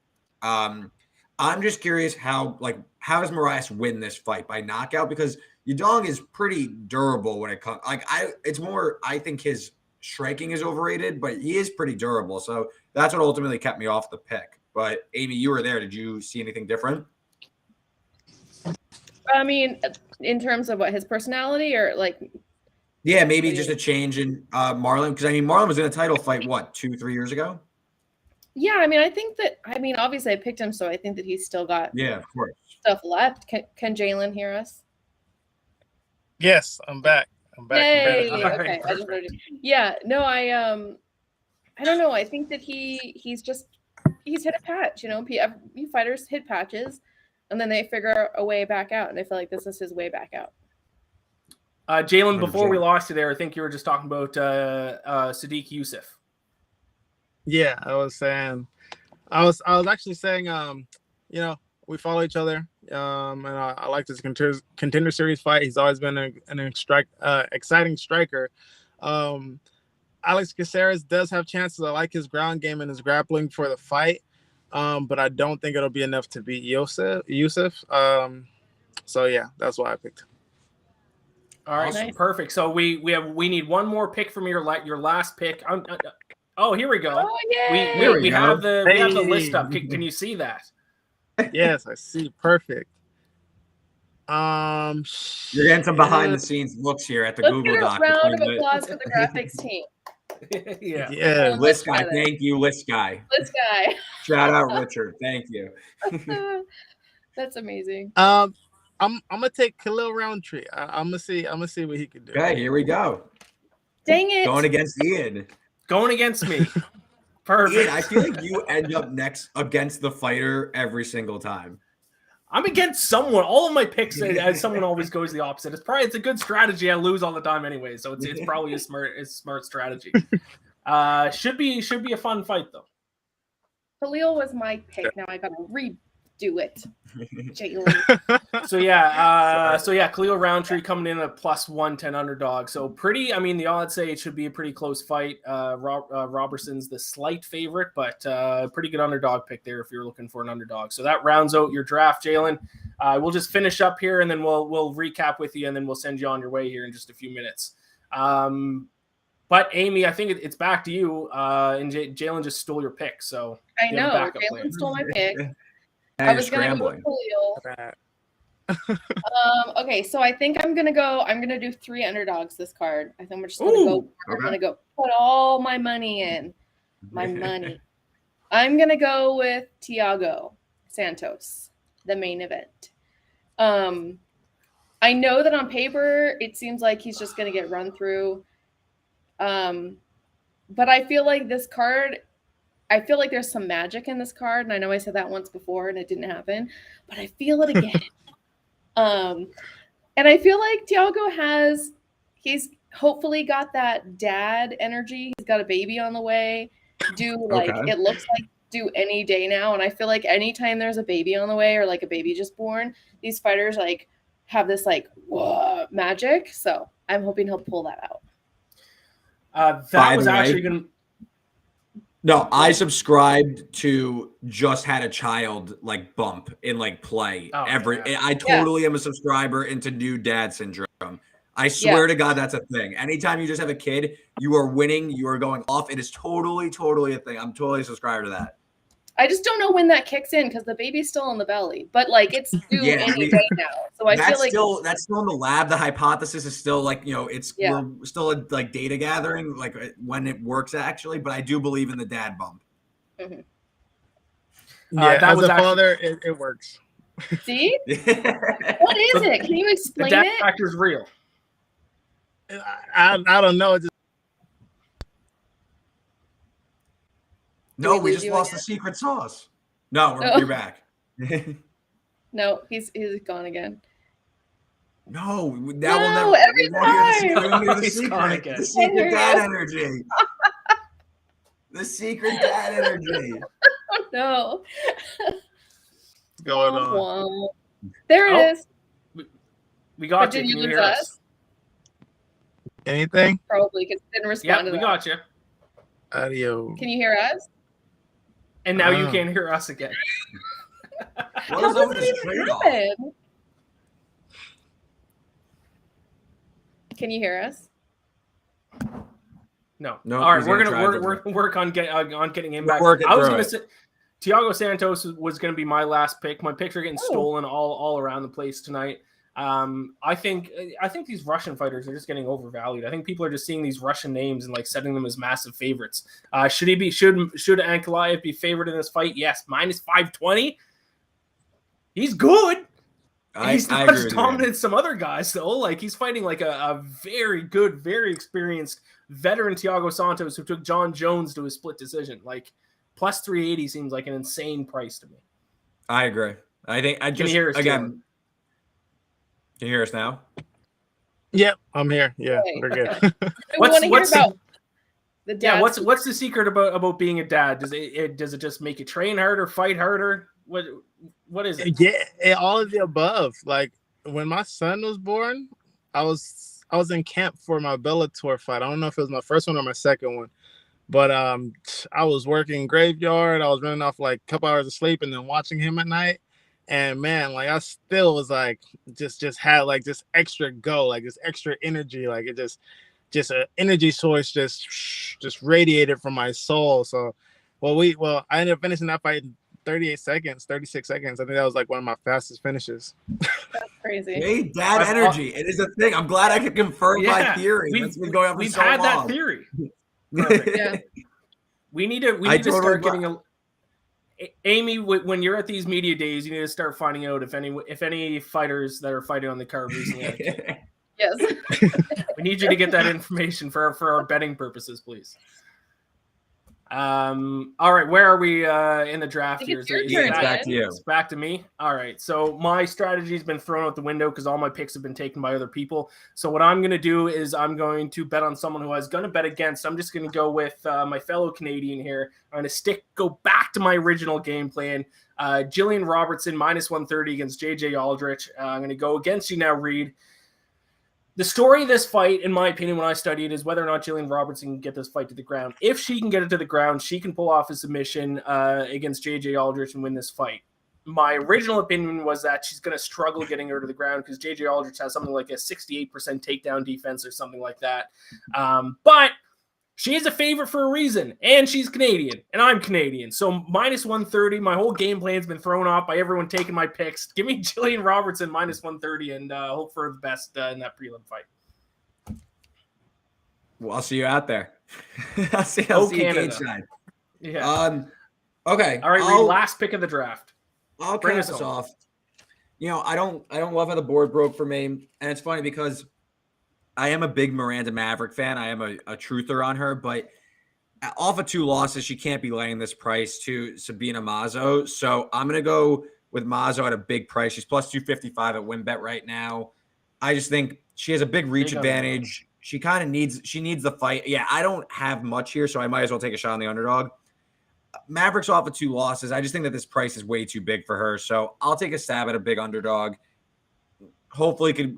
I'm just curious how does Moraes win this fight? By knockout? Because Yadong is pretty durable when it comes. I think his striking is overrated, but he is pretty durable. So that's what ultimately kept me off the pick. But Amy, you were there. Did you see anything different? I mean, in terms of what his personality or like. Yeah, maybe just a change in Marlon. Because I mean, Marlon was in a title fight, what, 2-3 years ago? Yeah, I mean, obviously I picked him, so I think that he's still got of course stuff left. Can Jalin hear us? Yes, I'm back. Yay! All Okay. right, Yeah, no, I don't know. I think that he's hit a patch. You know, fighters hit patches, and then they figure a way back out, and I feel like this is his way back out. Jalin, before we lost you there, I think you were just talking about Sadiq Youssef. Yeah, I was actually saying, we follow each other, and I like this contender series fight. He's always been an exciting striker. Alex Caceres does have chances. I like his ground game and his grappling for the fight, but I don't think it'll be enough to beat Youssef. So yeah, that's why I picked him. All right, Nice. Perfect. So we need one more pick from your last pick. Oh, here we go. Oh, yay! We have the list up. Hey. Can you see that? Yes, I see. Perfect. You're getting some behind the scenes looks here at the Let's Google get a Doc. round of applause for the graphics team. Yeah. List guy, thank you, list guy. This guy. Shout out Richard, thank you. That's amazing. I'm gonna take Khalil Roundtree. I'm gonna see what he can do. Okay, here we go. Dang it. Going against Ian. Going against me. Perfect. Ian, I feel like you end up next against the fighter every single time. I'm against someone. All of my picks, as someone always goes the opposite. It's a good strategy. I lose all the time anyway, so it's probably a smart strategy. Should be a fun fight though. Khalil was my pick. Now I gotta redo it. Jalin. So yeah, Khalil Roundtree coming in at +110 underdog. So pretty. I mean, the odds say it should be a pretty close fight. Robertson's the slight favorite, but pretty good underdog pick there if you're looking for an underdog. So that rounds out your draft, Jalin. We'll just finish up here and then we'll recap with you and then we'll send you on your way here in just a few minutes. But Amy, I think it's back to you. And Jalin just stole your pick, so I know. Jalin stole my pick. I was gonna go with Khalil. Okay, so I think I'm gonna do 3 underdogs this card. I think we're just gonna I'm gonna go put all my money in. I'm gonna go with Thiago Santos, the main event. I know that on paper it seems like he's just gonna get run through. But I feel like this card, there's some magic in this card, and I know I said that once before and it didn't happen, but I feel it again. And I feel like Thiago he's hopefully got that dad energy. He's got a baby on the way. It looks like due any day now. And I feel like anytime there's a baby on the way or like a baby just born, these fighters like have this like whoa, magic. So I'm hoping he'll pull that out. That was actually going to. No, I subscribed to just had a child like bump in like play I totally am a subscriber into new dad syndrome. I swear to God, that's a thing. Anytime you just have a kid, you are winning, you are going off. It is totally a thing. I'm totally a subscriber to that. I just don't know when that kicks in because the baby's still in the belly, but like it's due any day now. So I feel like that's still in the lab. The hypothesis is still like, we're still like data gathering, like when it works actually. But I do believe in the dad bump. Mm-hmm. As a father, it works. See, what is it? Can you explain the dad it? factor is real. I don't know. No, we just lost the secret sauce. No, you're back. No, he's gone again. No, every time. The secret dad energy. The secret dad energy. Oh, no. What's going on? There it is. We got Did you. you Can you lose hear us? us? Anything? Probably because it didn't respond to we that. got you. Adios. Can you hear us? And now you can't hear us again. What How is does up with that this even trade-off? happen? Can you hear us? No. No, All right, he's we're gonna gonna try work, to- work on getting him We're back. working I was through gonna it. say Thiago Santos was gonna be my last pick. My picks are getting Oh. stolen all around the place tonight. I think these Russian fighters are just getting overvalued. I think people are just seeing these Russian names and like setting them as massive favorites. Should Ankalaev be favored in this fight? Yes, -520. He's good. He's I not agree as with you, dominant man. as some other guys, though. Like, he's fighting like a very good, very experienced veteran Thiago Santos who took John Jones to a split decision. Like, plus 380 seems like an insane price to me. I agree. I think Can you hear us, again. Jalen? Can you hear us now? Yep, I'm here. Yeah, Okay. we're good. We want to hear what's the- about the dad. Yeah, what's the secret about being a dad? Does it just make you train harder, fight harder? What is it? Yeah, all of the above. Like when my son was born, I was in camp for my Bellator fight. I don't know if it was my first one or my second one, but I was working graveyard. I was running off like a couple hours of sleep and then watching him at night. And man, like I still was like just had like this extra go, like this extra energy, like it just an energy source just radiated from my soul. So I ended up finishing that fight in 36 seconds. I think that was like one of my fastest finishes. That's crazy. Hey, dad energy. It is a thing. I'm glad I could confirm my theory. That's been going on for We've so had long. that theory. Perfect. Yeah. We need to totally start getting a Amy, when you're at these media days, you need to start finding out if any fighters that are fighting on the card recently had a kid. Yes. We need you to get that information for our betting purposes, please. All right, where are we in the draft here? It's your Yeah, turn, it's back Ian. to you. It's back to me. All right. So my strategy has been thrown out the window because all my picks have been taken by other people. So what I'm going to do is I'm going to bet on someone who I was going to bet against. I'm just going to go with my fellow Canadian here. I'm going to go back to my original game plan. Jalin Robertson -130 against JJ Aldrich. I'm going to go against you now, Reed. The story of this fight, in my opinion, when I studied, is whether or not Jalin Robertson can get this fight to the ground. If she can get it to the ground, she can pull off a submission against JJ Aldrich and win this fight. My original opinion was that she's going to struggle getting her to the ground because JJ Aldrich has something like a 68% takedown defense or something like that. But she is a favorite for a reason, and she's Canadian, and I'm Canadian. So -130, my whole game plan's been thrown off by everyone taking my picks. Give me Jalin Robertson -130 and hope for the best in that prelim fight. Well, I'll see you out there. I'll see you Canada. side. Yeah. Okay. All right, Reed, last pick of the draft. I'll Bring cap us this home. off. You know, I don't love how the board broke for me, and it's funny because I am a big Miranda Maverick fan. I am a truther on her, but off of 2 losses, she can't be laying this price to Sabina Mazo. So I'm going to go with Mazo at a big price. She's plus 255 at WinBet right now. I just think she has a big reach advantage. She kind of needs the fight. Yeah, I don't have much here, so I might as well take a shot on the underdog. Maverick's off of 2 losses. I just think that this price is way too big for her. So I'll take a stab at a big underdog. Hopefully could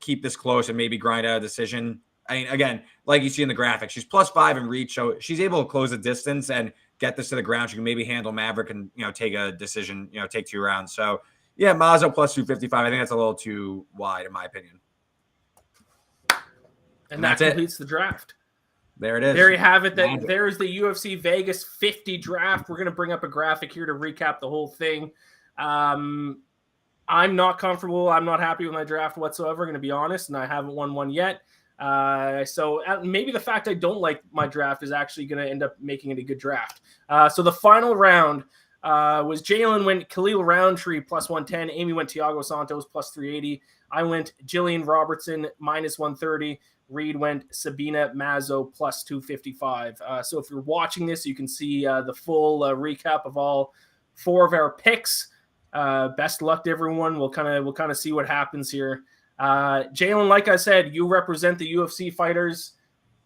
keep this close and maybe grind out a decision. I mean, again, like you see in the graphic, she's +5 in reach, so she's able to close the distance and get this to the ground. She can maybe handle Maverick and take a decision, take 2 rounds. So yeah, Mazo plus 255. I think that's a little too wide in my opinion. And that completes the draft. There it is. There you have it. There's the UFC Vegas 50 draft. We're going to bring up a graphic here to recap the whole thing. I'm not comfortable. I'm not happy with my draft whatsoever, going to be honest, and I haven't won one yet. So maybe the fact I don't like my draft is actually going to end up making it a good draft. So the final round was Jalin went Khalil Roundtree +110. Amy went Thiago Santos +380. I went Jalin Robertson -130. Reed went Sabina Mazo +255. So if you're watching this, you can see the full recap of all 4 of our picks. Best luck to everyone. We'll kind of see what happens here. Jalin, like I said, you represent the UFC fighters.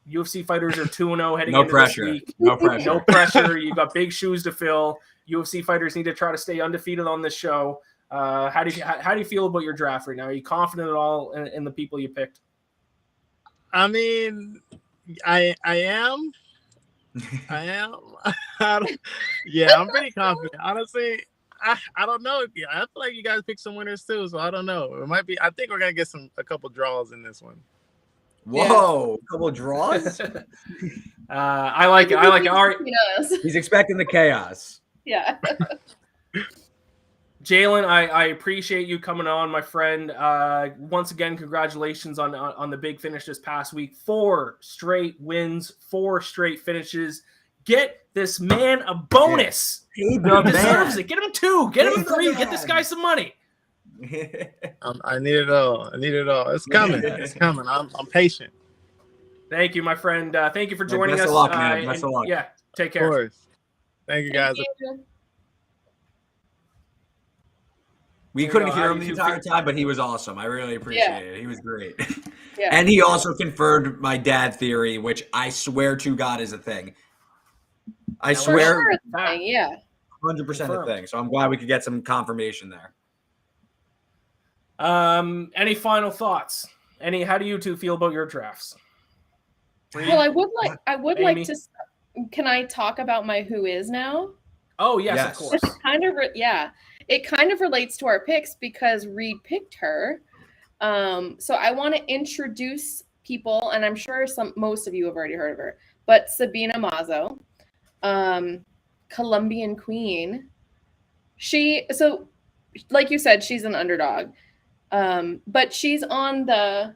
UFC fighters are 2-0 heading into this week. No pressure. No pressure. You got big shoes to fill. UFC fighters need to try to stay undefeated on this show. How do you feel about your draft right now? Are you confident at all in the people you picked? I mean, I am. Yeah, I'm pretty confident. Honestly, I don't know. I feel like you guys picked some winners too, so I don't know. It might be. I think we're gonna get a couple draws in this one. Whoa, a couple draws. I like our. He's expecting the chaos. Yeah. Jalin, I appreciate you coming on, my friend. Once again, congratulations on the big finish this past week. 4 straight wins, 4 straight finishes. Get this man a bonus. He deserves it. Get him 2. Get him 3. Get this guy some money. I need it all. It's coming. It's coming. I'm patient. Thank you, my friend. Thank you for joining us. Best of luck, man. Best of luck. Yeah, take care. Of course. Thank you, guys. We couldn't hear him the entire time, but he was awesome. I really appreciate it. He was great. Yeah. And he also confirmed my dad theory, which I swear to God is a thing. I swear, yeah, 100% a thing. So I'm glad we could get some confirmation there. Any final thoughts? How do you two feel about your drafts? Well, I would Amy? like to. Can I talk about my who is now? Oh yes. Of course. It kind of relates to our picks because Reed picked her. So I want to introduce people, and I'm sure most of you have already heard of her, but Sabina Mazo, Colombian queen. So like you said, she's an underdog. But she's on the,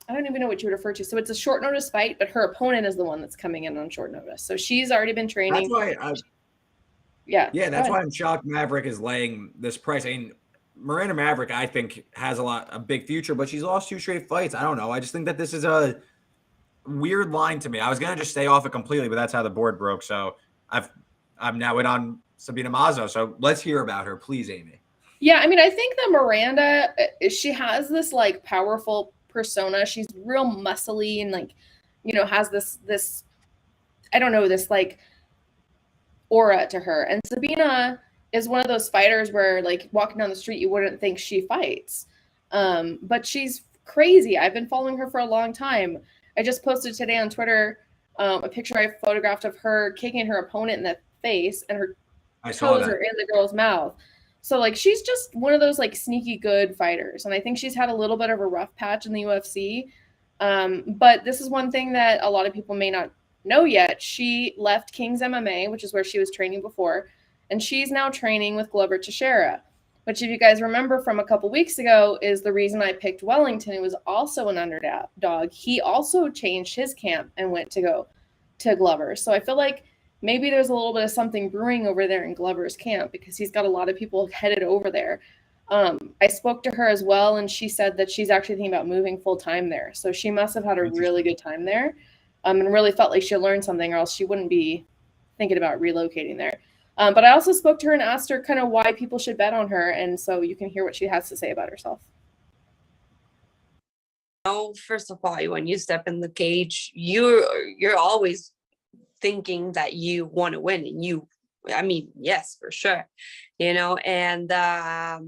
I don't even know what you would refer to. So it's a short notice fight, but her opponent is the one that's coming in on short notice. So she's already been training. That's why that's why I'm shocked Maverick is laying this price. I mean, Miranda Maverick, I think, has a big future, but she's lost 2 straight fights. I don't know. I just think that this is a weird line to me. I was gonna just stay off it completely, but that's how the board broke. So I'm now in on Sabina Mazo. So let's hear about her, please, Amy. Yeah, I mean, I think that Miranda, she has this like powerful persona. She's real muscly and like, has this I don't know, this like aura to her. And Sabina is one of those fighters where like walking down the street, you wouldn't think she fights. But she's crazy. I've been following her for a long time. I just posted today on Twitter a picture I photographed of her kicking her opponent in the face, and her toes are in the girl's mouth. So like she's just one of those like sneaky good fighters, and I think she's had a little bit of a rough patch in the UFC. But this is one thing that a lot of people may not know yet. She left King's MMA, which is where she was training before, and she's now training with Glover Teixeira, which, if you guys remember from a couple weeks ago, is the reason I picked Wellington, who was also an underdog. He also changed his camp and went to go to Glover. So I feel like maybe there's a little bit of something brewing over there in Glover's camp because he's got a lot of people headed over there. I spoke to her as well, and she said that she's actually thinking about moving full-time there. So she must have had a really good time there, and really felt like she learned something, or else she wouldn't be thinking about relocating there. But I also spoke to her and asked her kind of why people should bet on her, and so you can hear what she has to say about herself. First of all, when you step in the cage, you're always thinking that you want to win, and yes, for sure, and I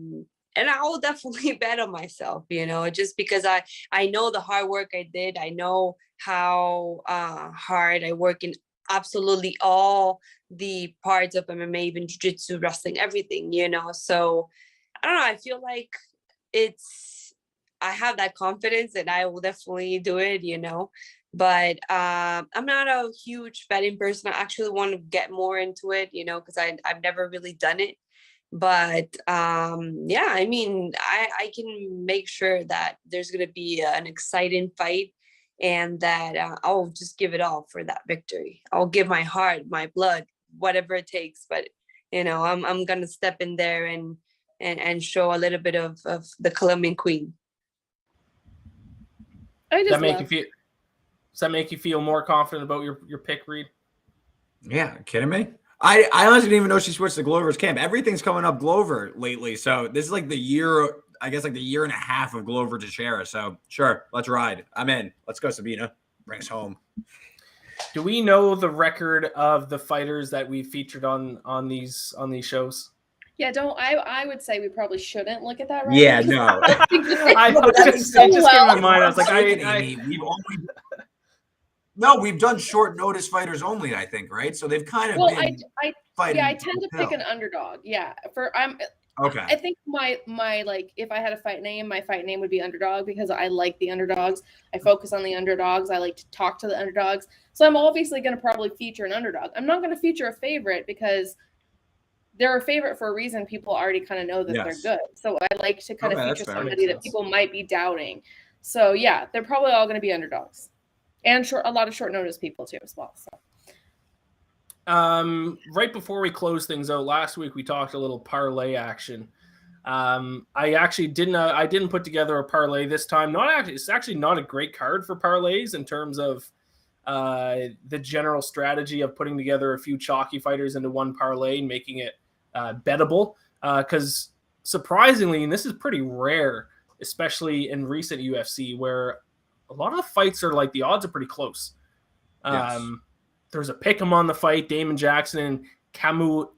will definitely bet on myself, just because I know the hard work I did. I know how hard I work in absolutely all the parts of MMA, even jiu-jitsu, wrestling, everything, so I don't know, I feel like I have that confidence and I will definitely do it, but I'm not a huge betting person. I actually want to get more into it, because I've never really done it. But I can make sure that there's going to be an exciting fight, and that I'll just give it all for that victory. I'll give my heart, my blood, whatever it takes. But I'm going to step in there and show a little bit of the Colombian queen. Does that make you feel more confident about your pick, Reed? Yeah, kidding me? I honestly didn't even know she switched to Glover's camp. Everything's coming up Glover lately. So this is like the year, I guess, like the year and a half of Glover Teixeira. So sure, let's ride. I'm in. Let's go, Sabina. Bring us home. Do we know the record of the fighters that we featured on these shows? Yeah, I would say we probably shouldn't look at that record. Yeah, no. It just came to my mind. I was like, we've done short notice fighters only, I think, right? So they've kind of been fighting. Yeah, I tend to pick an underdog. Yeah, Okay. I think my like if I had a fight name, my fight name would be underdog because I like the underdogs. I focus on the underdogs. I like to talk to the underdogs. So I'm obviously going to probably feature an underdog. I'm not going to feature a favorite because they're a favorite for a reason. People already kind of know that they're good. So I like to kind of feature somebody that people might be doubting. So yeah, they're probably all going to be underdogs, and a lot of short notice people too as well. So. Right before we close things out, last week we talked a little parlay action. I actually didn't put together a parlay this time. It's actually not a great card for parlays in terms of the general strategy of putting together a few chalky fighters into one parlay and making it bettable. Because surprisingly, and this is pretty rare, especially in recent UFC, where a lot of the fights are like the odds are pretty close. Yes. There's a pick'em on the fight, Damon Jackson and Camuela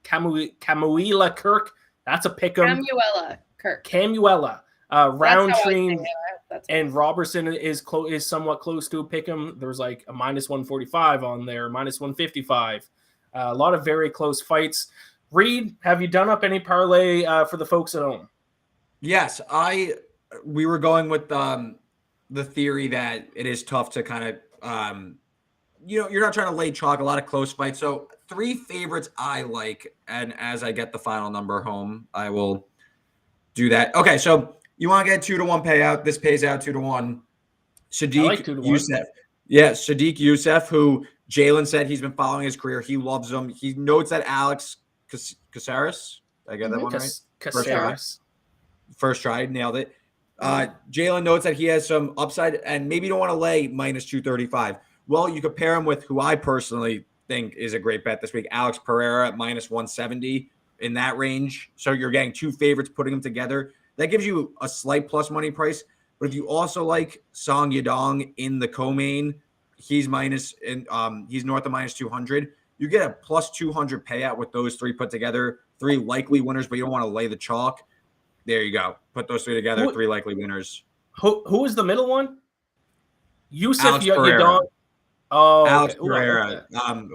Kirk. That's a pick'em. Camuela Kirk. Camuela. Roundtree That's and Robertson is somewhat close to a pick'em. There's like a -145 on there, -155. A lot of very close fights. Reed, have you done up any parlay for the folks at home? Yes, we were going with the theory that it is tough to kind of you're not trying to lay chalk, a lot of close fights. So 3 favorites I like, and as I get the final number home, I will do that. Okay, so you want to get 2-to-1 payout. This pays out 2-to-1. Sadiq Youssef. Yeah, Sadiq Youssef, who Jalin said he's been following his career. He loves him. He notes that Alex Caceres, did I get that one right? Caceres. First try, nailed it. Jalin notes that he has some upside, and maybe you don't want to lay -235. Well, you could pair him with who I personally think is a great bet this week, Alex Pereira at -170 in that range. So you're getting 2 favorites, putting them together. That gives you a slight plus money price. But if you also like Song Yadong in the co-main, he's north of -200. You get a +200 payout with those 3 put together. 3 likely winners, but you don't want to lay the chalk. There you go. Put those 3 together, 3 likely winners. Who is the middle one? Yusuf Alex Pereira. Yadong. Oh, Alex okay. Pereira,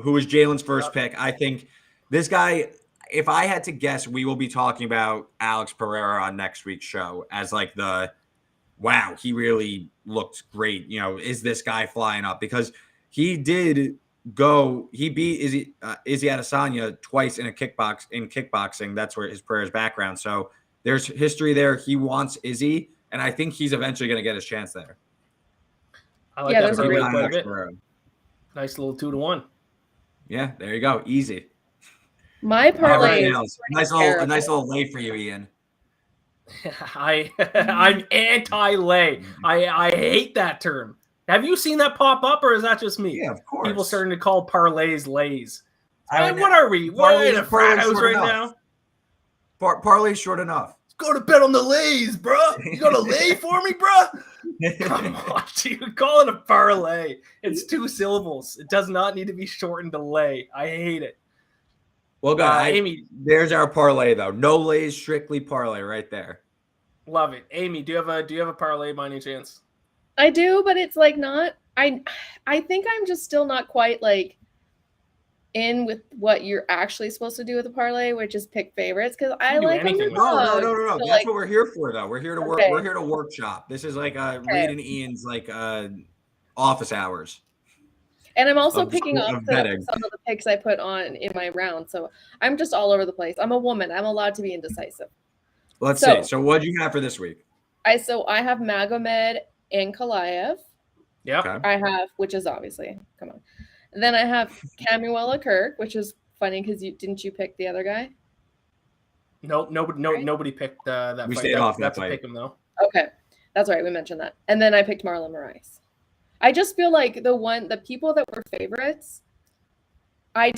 who was Jalen's first pick. I think this guy, if I had to guess, we will be talking about Alex Pereira on next week's show as like wow, he really looked great. Is this guy flying up? Because he beat Izzy Adesanya twice in kickboxing. That's where his Pereira's background. So there's history there. He wants Izzy, and I think he's eventually going to get his chance there. I like that parlay quite a bit. Nice little 2-to-1. Yeah, there you go. Easy. My parlay is a nice little lay for you, Ian. I'm anti-lay. I hate that term. Have you seen that pop up, or is that just me? Yeah, of course. People starting to call parlays lays. What are we? We're in a frat house right now. Parlay's short enough. Go to bet on the lays, bro. You got a lay for me, bro? Come on, dude. Call it a parlay. It's 2 syllables. It does not need to be shortened to lay. I hate it. Well, guys, Amy, there's our parlay though. No lays, strictly parlay right there. Love it. Amy, do you have a parlay by any chance? I do, but it's like not. I think I'm just still not quite like in with what you're actually supposed to do with a parlay, which is pick favorites, because I like underdogs. No. So That's what we're here for, though. We're here to work. Okay. We're here to workshop. This is like Reed and Ian's like office hours. And I'm also picking off some of the picks I put on in my round. So I'm just all over the place. I'm a woman. I'm allowed to be indecisive. Let's see. So what do you have for this week? I have Magomed and Ankalaev. Yeah. Okay. I have, which is obviously, come on. And then I have Camuela Kirk, which is funny because didn't you pick the other guy? Nope. Nobody picked that. We fight. stayed off That's that fight. Pick him though. Okay, that's right. We mentioned that. And then I picked Marlon Moraes. I just feel like the people that were favorites, I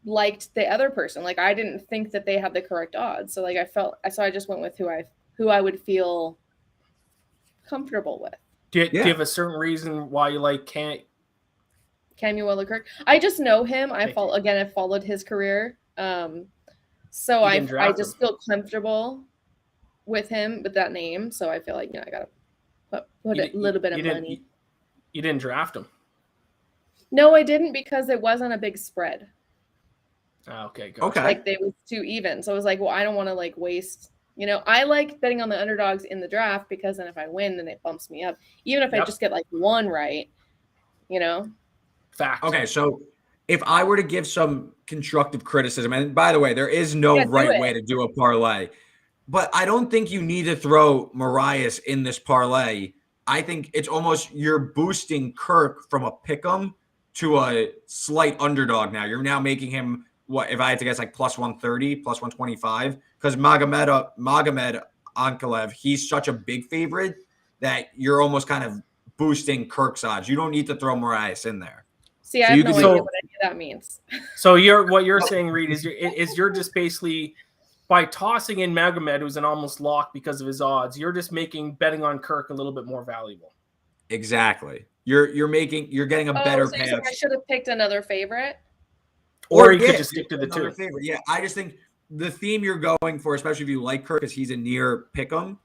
liked the other person. Like I didn't think that they had the correct odds. So like I just went with who I would feel comfortable with. Do you have a certain reason why you like Camuela Kirk? I just know him. I've followed his career. So I just feel comfortable with him, with that name. So I feel like, I got to put a little bit of money. You didn't draft him? No, I didn't, because it wasn't a big spread. Okay, gotcha. Okay. Like they was too even. So I was like, well, I don't want to like waste. I like betting on the underdogs in the draft because then if I win, then it bumps me up. Even if I just get like one right, Fact. Okay, so if I were to give some constructive criticism, and by the way, there is no right way to do a parlay, but I don't think you need to throw Marias in this parlay. I think it's almost you're boosting Kirk from a pick'em to a slight underdog now. You're now making him, what, if I had to guess, like plus 130, plus 125? Because Magomed Ankalaev, he's such a big favorite that you're almost kind of boosting Kirk's odds. You don't need to throw Marias in there. See, I have no idea what any of that means. So what you're saying, Reed, is you're just basically, by tossing in Magomed, who's an almost lock because of his odds, you're just making betting on Kirk a little bit more valuable. Exactly. You're getting a better payout. I should have picked another favorite. Or you could just stick to the two. Favorite. Yeah, I just think the theme you're going for, especially if you like Kirk, because he's a near pick'em.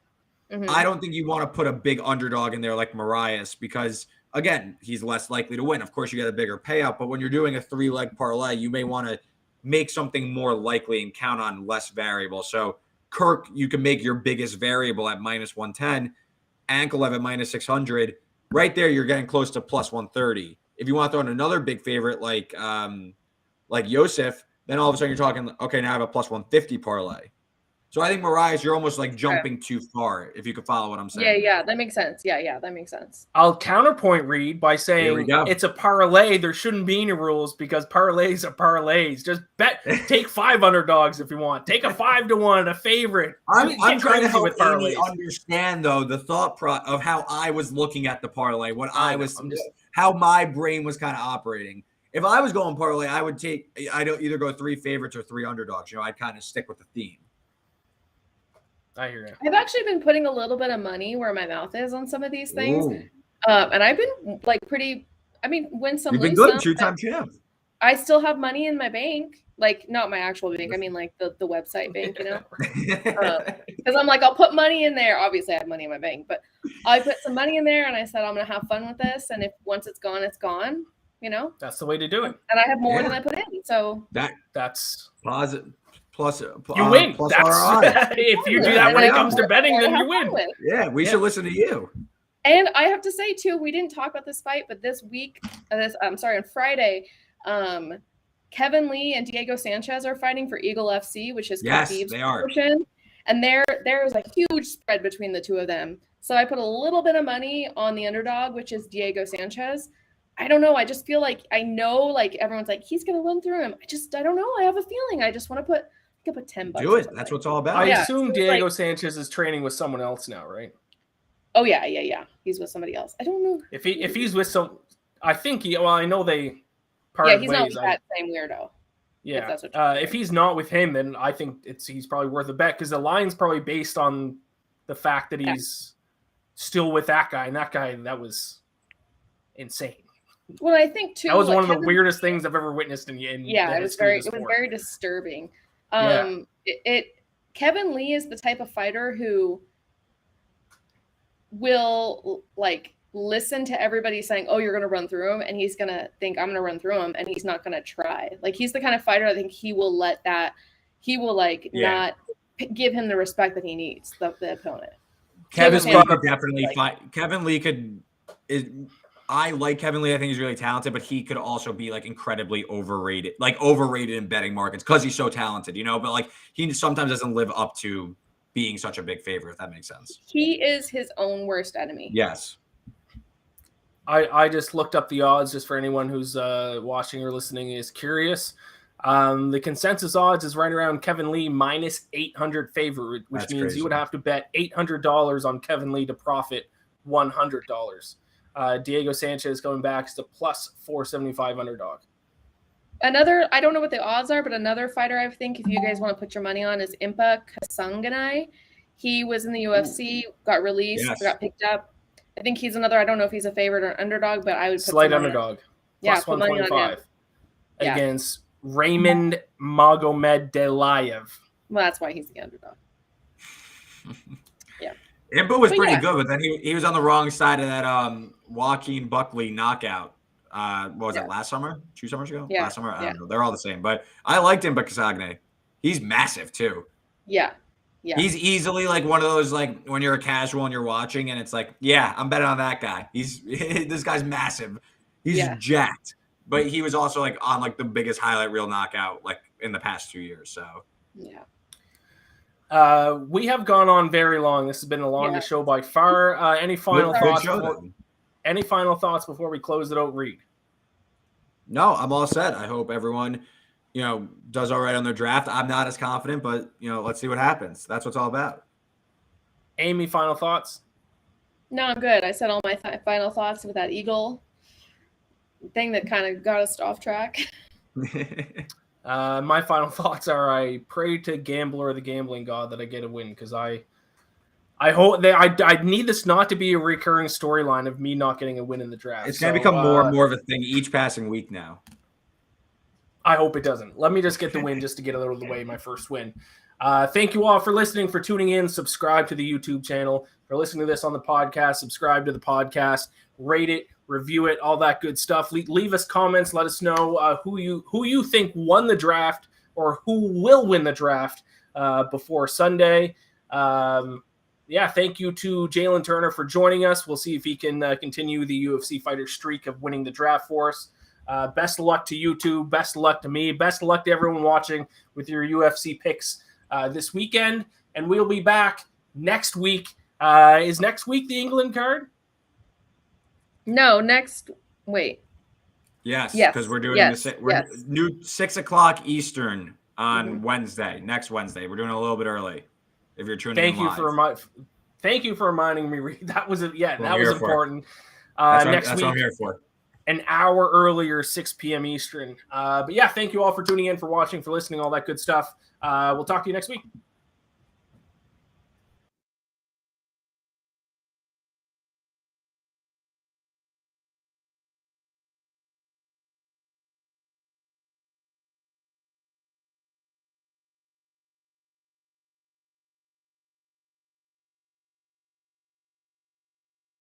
Mm-hmm. I don't think you want to put a big underdog in there like Marias because, again, he's less likely to win. Of course, you get a bigger payout, but when you're doing a 3-leg parlay, you may want to make something more likely and count on less variable. So Kirk, you can make your biggest variable at minus 110, Ankalaev at minus 600. Right there, you're getting close to plus 130. If you want to throw in another big favorite like Yosef, then all of a sudden you're talking, okay, now I have a plus 150 parlay. So I think Marias, you're almost like jumping too far, if you could follow what I'm saying. Yeah, that makes sense. Yeah, that makes sense. I'll counterpoint, Reed, by saying it's a parlay. There shouldn't be any rules because parlays are parlays. Just take 5 underdogs if you want. Take a 5-1, a favorite. I'm trying to help Amy understand, though, the thought of how I was looking at the parlay, how my brain was kind of operating. If I was going parlay, I'd either go 3 favorites or 3 underdogs. I'd kind of stick with the theme. I hear you. I've actually been putting a little bit of money where my mouth is on some of these things. And I've been like win some, You've been lose good, some. 2-time champ. I still have money in my bank, like not my actual bank. I mean, like the website bank, because I'm like, I'll put money in there. Obviously I have money in my bank, but I put some money in there and I said, I'm going to have fun with this. And if once it's gone, it's gone, That's the way to do it. And I have more than I put in. So that's positive. Plus, you win. Plus if you do that when it comes to betting, then you win. Yeah, we should listen to you. And I have to say too, we didn't talk about this fight, but this week, on Friday, Kevin Lee and Diego Sanchez are fighting for Eagle FC, which is Habib's promotion. And there's a huge spread between the two of them. So I put a little bit of money on the underdog, which is Diego Sanchez. I don't know. I just feel like I know, like everyone's like, he's going to run through him. I don't know. I have a feeling. I just want to put $10. Do it. That's what it's all about. I assume Diego Sanchez is training with someone else now, right? Oh yeah. He's with somebody else. I don't know if he's with some. I think I know they parted ways. He's not with that same weirdo. Yeah. If he's not with him, then I think he's probably worth a bet because the line's probably based on the fact that he's still with that guy, and that was insane. Well, I think too. That was one of the weirdest things I've ever witnessed in it was very disturbing. Kevin Lee is the type of fighter who will like listen to everybody saying, "Oh, you're going to run through him," and he's going to think, "I'm going to run through him," and he's not going to try. Like he's the kind of fighter I think he will not give him the respect that he needs the opponent. Kevin Lee could definitely fight. Kevin Lee I like Kevin Lee. I think he's really talented, but he could also be like incredibly overrated in betting markets because he's so talented, but like he sometimes doesn't live up to being such a big favorite, if that makes sense. He is his own worst enemy. Yes. I just looked up the odds just for anyone who's watching or listening is curious. The consensus odds is right around Kevin Lee minus 800 favorite, which means crazy. You would have to bet $800 on Kevin Lee to profit $100. Diego Sanchez going back is the plus 475 underdog. Another, I don't know what the odds are, but another fighter I think if you guys want to put your money on is Impa Kasanganay. He was in the UFC, got released, got picked up. I think he's another, I don't know if he's a favorite or underdog, but I would put slight underdog. Plus 125 against Raymond Magomedov. Well, that's why he's the underdog. Yeah. Impa was pretty good, but then he was on the wrong side of that Joaquin Buckley knockout What was it, last summer? 2 summers ago? Yeah. Last summer? I don't know. They're all the same. But I liked him, but Casagne, he's massive too. Yeah. Yeah. He's easily like one of those, like when you're a casual and you're watching and it's like, yeah, I'm betting on that guy. This guy's massive. He's jacked. But he was also like on like the biggest highlight reel knockout like in the past 2 years. So yeah. We have gone on very long. This has been the longest show by far. Any final thoughts? Any final thoughts before we close it out, Reed? No, I'm all set. I hope everyone, does all right on their draft. I'm not as confident, but let's see what happens. That's what it's all about. Amy, final thoughts? No, I'm good. I said all my final thoughts with that Eagle thing that kind of got us off track. My final thoughts are: I pray to Gambler, the gambling god, that I get a win, because I hope that I need this not to be a recurring storyline of me not getting a win in the draft. It's going to become more and more of a thing each passing week now. I hope it doesn't. Let me just get the win just to get it out of the way, my first win. Thank you all for listening, for tuning in. Subscribe to the YouTube channel. For listening to this on the podcast, subscribe to the podcast. Rate it, review it, all that good stuff. Leave us comments. Let us know who you think won the draft or who will win the draft before Sunday. Thank you to Jalin Turner for joining us. We'll see if he can continue the UFC fighter streak of winning the draft for us. Best of luck to you two. Best of luck to me. Best of luck to everyone watching with your UFC picks this weekend. And we'll be back next week. Is next week the England card? No, wait. Yes, because we're doing new 6:00 Eastern on Wednesday. Next Wednesday, we're doing it a little bit early. If you're tuning in live. Thank you for reminding me, Reed. That was important. That's what I'm here for. An hour earlier, 6 p.m. Eastern. Thank you all for tuning in, for watching, for listening, all that good stuff. We'll talk to you next week.